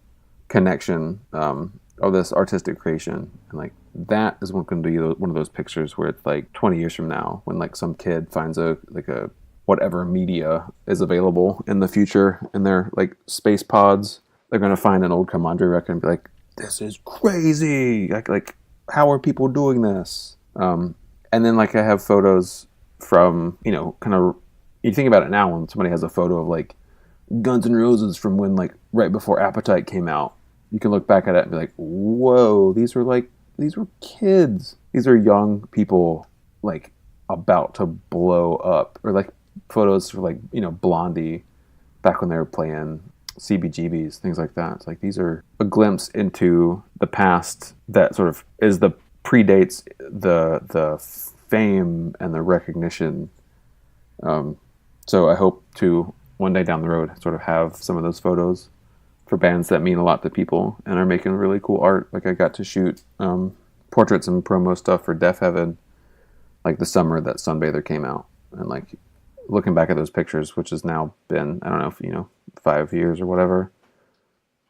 connection of this artistic creation. And like that is going to be one of those pictures where it's like 20 years from now when like some kid finds a whatever media is available in the future in their like space pods, they're going to find an old Comadre record and be like, this is crazy. Like how are people doing this? And then like I have photos from, kind of, you think about it now when somebody has a photo of like Guns N' Roses from when like right before Appetite came out, you can look back at it and be like, whoa, these were kids. These are young people like about to blow up. Or like photos for like, Blondie back when they were playing CBGBs, things like that. It's like these are a glimpse into the past that sort of predates the fame and the recognition. So I hope to one day down the road sort of have some of those photos for bands that mean a lot to people and are making really cool art. Like I got to shoot portraits and promo stuff for Deaf Heaven like the summer that Sunbather came out, and like looking back at those pictures, which has now been, I don't know if 5 years or whatever,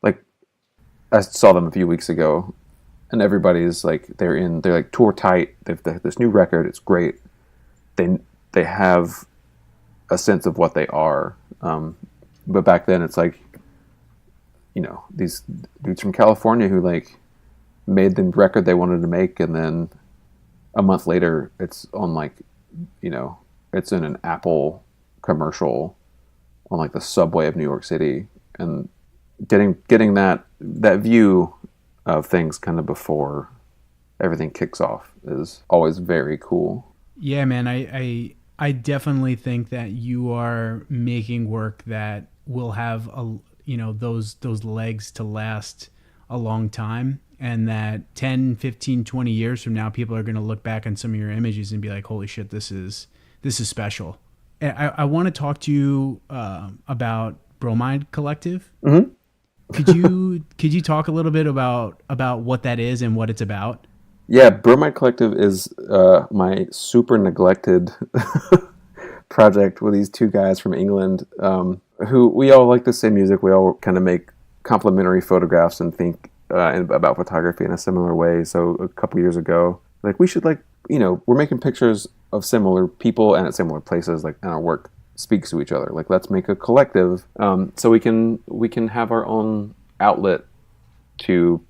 like I saw them a few weeks ago and everybody's like, they're like tour tight. They've this new record. It's great. They have a sense of what they are. But back then it's like, these dudes from California who like made the record they wanted to make. And then a month later it's on like, it's in an Apple commercial on like the subway of New York City, and getting that view of things kind of before everything kicks off is always very cool. Yeah, man, I definitely think that you are making work that will have those legs to last a long time, and that 10, 15, 20 years from now people are going to look back on some of your images and be like, holy shit, this is special. I want to talk to you about Bromide Collective. Mm-hmm. Could you talk a little bit about what that is and what it's about? Yeah, Bromide Collective is my super neglected project with these two guys from England who we all like the same music. We all kind of make complementary photographs and think about photography in a similar way. So a couple years ago, like we should we're making pictures of similar people and at similar places, like, and our work speaks to each other. Like, let's make a collective so we can have our own outlet to,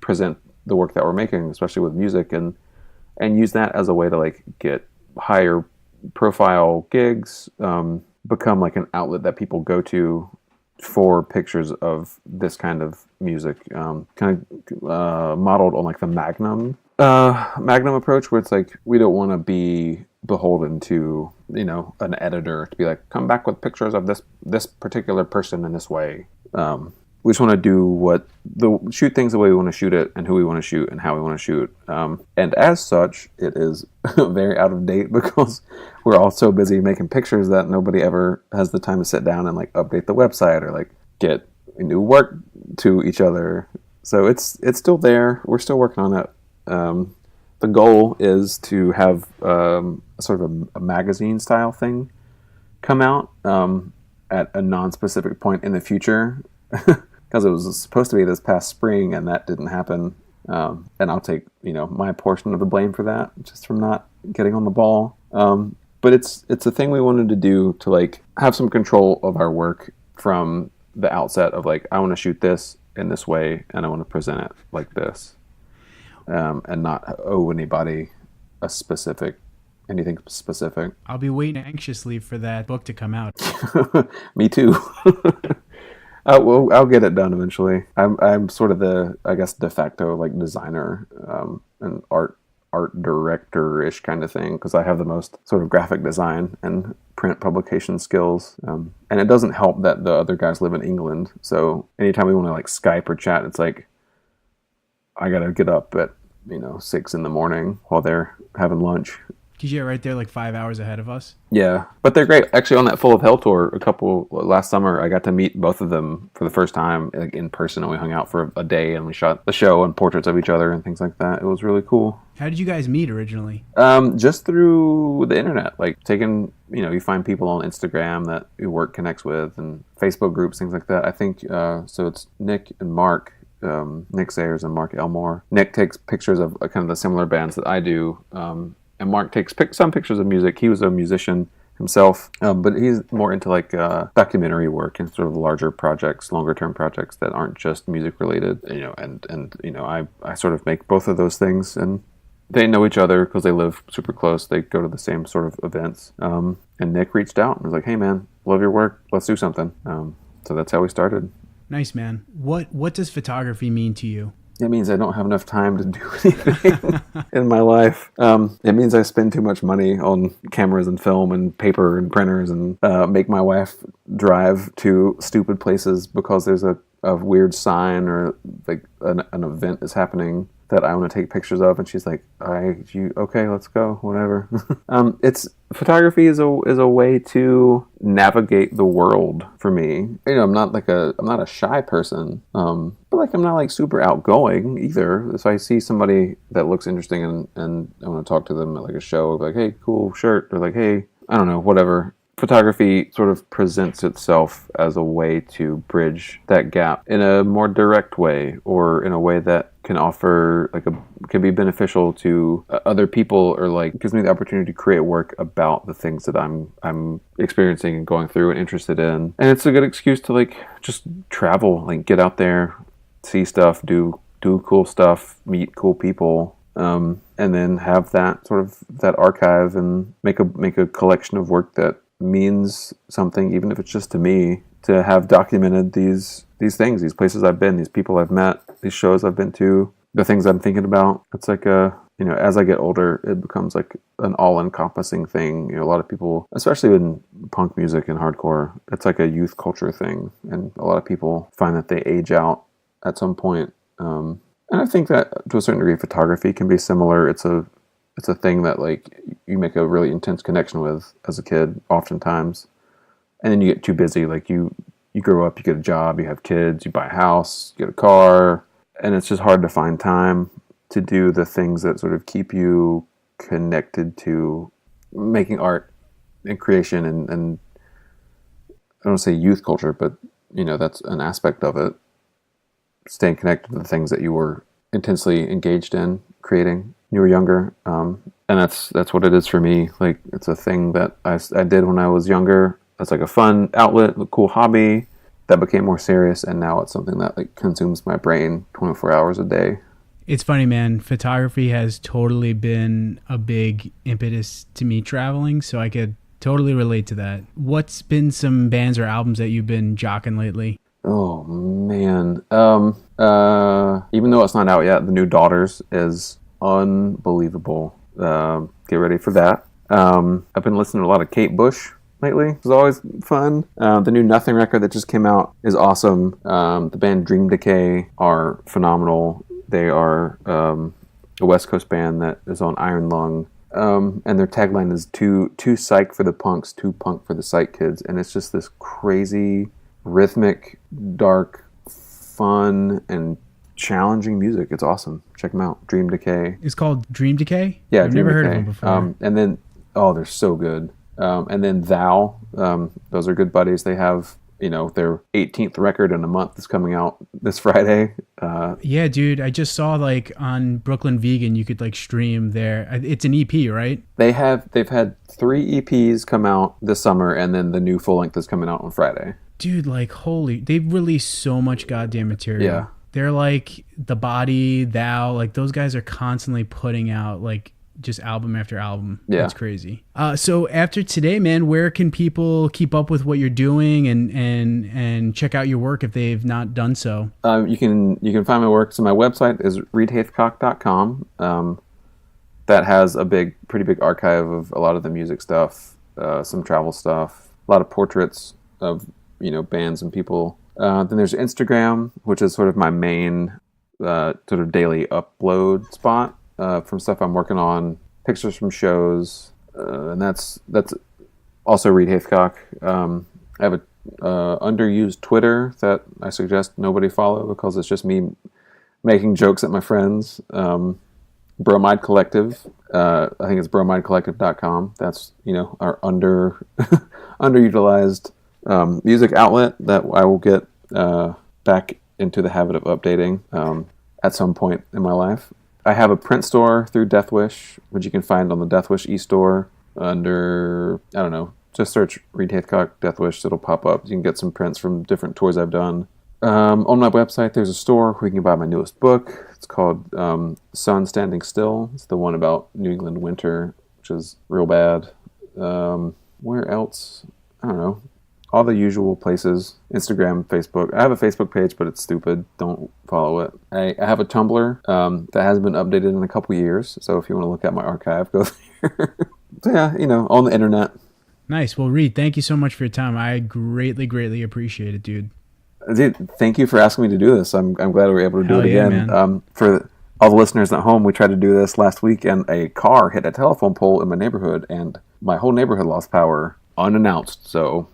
present the work that we're making, especially with music, and use that as a way to like get higher profile gigs, become like an outlet that people go to for pictures of this kind of music, kind of modeled on like the Magnum approach, where it's like we don't want to be beholden to an editor to be like, come back with pictures of this particular person in this way. we just want to shoot things the way we want to shoot it, and who we want to shoot, and how we want to shoot. And as such, it is very out of date because we're all so busy making pictures that nobody ever has the time to sit down and like update the website or like get new work to each other. So it's still there. We're still working on it. The goal is to have sort of a magazine style thing come out at a non-specific point in the future, because it was supposed to be this past spring and that didn't happen. And I'll take my portion of the blame for that, just from not getting on the ball. But it's a thing we wanted to do to like have some control of our work from the outset of like, I want to shoot this in this way and I want to present it like this, and not owe anybody anything specific. I'll be waiting anxiously for that book to come out. Me too. Well, I'll get it done eventually. I'm sort of the, I guess, de facto like designer and art director-ish kind of thing, because I have the most sort of graphic design and print publication skills. And it doesn't help that the other guys live in England. So anytime we want to like Skype or chat, it's like I got to get up at 6 a.m. while they're having lunch. Because you're right there like 5 hours ahead of us. Yeah, but they're great. Actually, on that Full of Hell tour, last summer, I got to meet both of them for the first time like, in person, and we hung out for a day, and we shot the show and portraits of each other and things like that. It was really cool. How did you guys meet originally? Just through the internet, like taking, you find people on Instagram that your work connects with, and Facebook groups, things like that. I think, so it's Nick and Mark, Nick Sayers and Mark Elmore. Nick takes pictures of kind of the similar bands that I do, and Mark takes some pictures of music. He was a musician himself, but he's more into like documentary work and sort of larger projects, longer term projects that aren't just music related. I sort of make both of those things, and they know each other because they live super close. They go to the same sort of events. And Nick reached out and was like, "Hey man, love your work. Let's do something." So that's how we started. Nice, man. What does photography mean to you? It means I don't have enough time to do anything in my life. It means I spend too much money on cameras and film and paper and printers, and make my wife drive to stupid places because there's a weird sign or like an event is happening that I want to take pictures of, and she's like, okay, let's go, whatever. Photography is a way to navigate the world for me. I'm not a shy person, but like I'm not like super outgoing either. So I see somebody that looks interesting and I want to talk to them at like a show, like, hey, cool shirt, or like, hey, I don't know, whatever. Photography sort of presents itself as a way to bridge that gap in a more direct way, or in a way that can offer can be beneficial to other people, or like gives me the opportunity to create work about the things that I'm experiencing and going through and interested in. And it's a good excuse to like just travel, like get out there, see stuff, do cool stuff, meet cool people. And then have that sort of that archive and make a collection of work that means something, even if it's just to me, to have documented these things, these places I've been, these people I've met, these shows I've been to, the things I'm thinking about. It's like as I get older, it becomes like an all-encompassing thing. A lot of people, especially in punk music and hardcore, it's like a youth culture thing, and a lot of people find that they age out at some point. And I think that to a certain degree, photography can be similar. It's a thing that like you make a really intense connection with as a kid, oftentimes, and then you get too busy. Like you grow up, you get a job, you have kids, you buy a house, you get a car, and it's just hard to find time to do the things that sort of keep you connected to making art and creation and I don't say youth culture, but that's an aspect of it. Staying connected to the things that you were intensely engaged in creating when you were younger. And that's what it is for me. Like, it's a thing that I did when I was younger. It's like a fun outlet, a cool hobby that became more serious, and now it's something that like consumes my brain 24 hours a day. It's funny, man. Photography has totally been a big impetus to me traveling, so I could totally relate to that. What's been some bands or albums that you've been jocking lately? Oh man. Even though it's not out yet, The New Daughters is unbelievable. Get ready for that. I've been listening to a lot of Kate Bush lately. It's always fun. The new Nothing record that just came out is awesome. The band Dream Decay are phenomenal. They are a West Coast band that is on Iron Lung. And their tagline is too psych for the punks, too punk for the psych kids. And it's just this crazy, rhythmic, dark, fun, and challenging music. It's awesome. Check them out. Dream Decay. It's called Dream Decay? Yeah, I've Dream never Decay. heard of them before. And then, they're so good. And then Thou, those are good buddies. They have, their 18th record in a month is coming out this Friday. Yeah, dude, I just saw like on Brooklyn Vegan, you could like stream their, it's an EP, right? They've had 3 EPs come out this summer, and then the new full length is coming out on Friday. Dude, like, they've released so much goddamn material. Yeah. They're like The Body, Thou, like those guys are constantly putting out like just album after album. Yeah. It's crazy. So after today, man, where can people keep up with what you're doing and check out your work if they've not done so? You can find my work. So my website is reidhaithcock.com. That has a pretty big archive of a lot of the music stuff, some travel stuff, a lot of portraits of bands and people. Then there's Instagram, which is sort of my main sort of daily upload spot from stuff I'm working on, pictures from shows, and that's also Reid Haithcock. I have a underused Twitter that I suggest nobody follow because it's just me making jokes at my friends. Bromide Collective. I think it's bromidecollective.com. That's our underutilized music outlet that I will get back into the habit of updating at some point in my life. I have a print store through Death Wish, which you can find on the Death Wish e-store under, I don't know, just search Reid Haithcock Death Wish, it'll pop up. You can get some prints from different tours I've done. On my website, there's a store where you can buy my newest book. It's called Sun Standing Still. It's the one about New England winter, which is real bad. Where else? I don't know. All the usual places. Instagram, Facebook. I have a Facebook page, but it's stupid. Don't follow it. I have a Tumblr that hasn't been updated in a couple years. So if you want to look at my archive, go there. So yeah, on the internet. Nice. Well, Reid, thank you so much for your time. I greatly, greatly appreciate it, dude. Dude, thank you for asking me to do this. I'm glad we were able to do it again. Man. For all the listeners at home, we tried to do this last week, and a car hit a telephone pole in my neighborhood, and my whole neighborhood lost power unannounced. So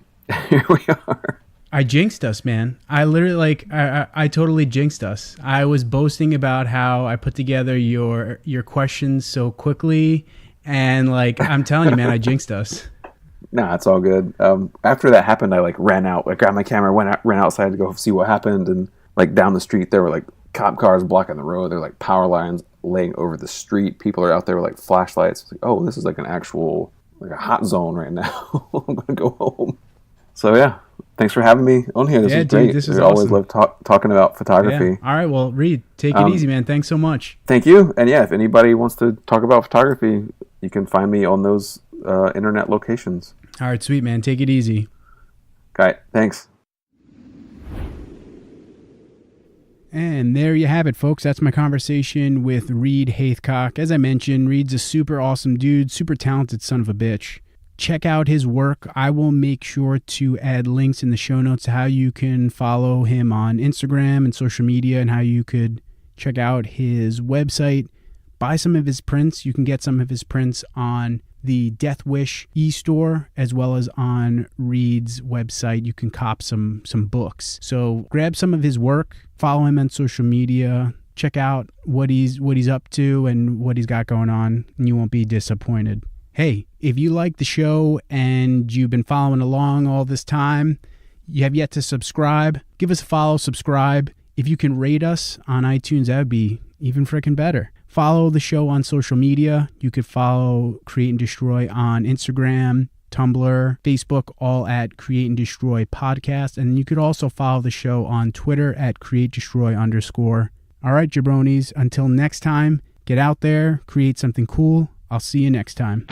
here we are. I jinxed us, man. I literally I totally jinxed us. I was boasting about how I put together your questions so quickly, and I'm telling you, man, I jinxed us. Nah, it's all good. After that happened, I ran out. I grabbed my camera, ran outside to go see what happened, and down the street there were cop cars blocking the road. There were power lines laying over the street. People are out there with flashlights. Oh, this is an actual a hot zone right now. I'm gonna go home. So yeah, thanks for having me on here. This is great. This is I always love talking about photography. Yeah. All right, well, Reid, take it easy, man. Thanks so much. Thank you. And yeah, if anybody wants to talk about photography, you can find me on those internet locations. All right, sweet, man. Take it easy. Okay, thanks. And there you have it, folks. That's my conversation with Reid Haithcock. As I mentioned, Reid's a super awesome dude, super talented son of a bitch. Check out his work. I will make sure to add links in the show notes to how you can follow him on Instagram and social media and how you could check out his website. Buy some of his prints. You can get some of his prints on the Death Wish e-store as well as on Reid's website. You can cop some books. So grab some of his work, follow him on social media, check out what he's up to and what he's got going on, and you won't be disappointed. Hey, if you like the show and you've been following along all this time, you have yet to subscribe, give us a follow, subscribe. If you can rate us on iTunes, that would be even freaking better. Follow the show on social media. You could follow Create and Destroy on Instagram, Tumblr, Facebook, all at Create and Destroy Podcast. And you could also follow the show on Twitter at CreateDestroy_. All right, jabronis, until next time, get out there, create something cool. I'll see you next time.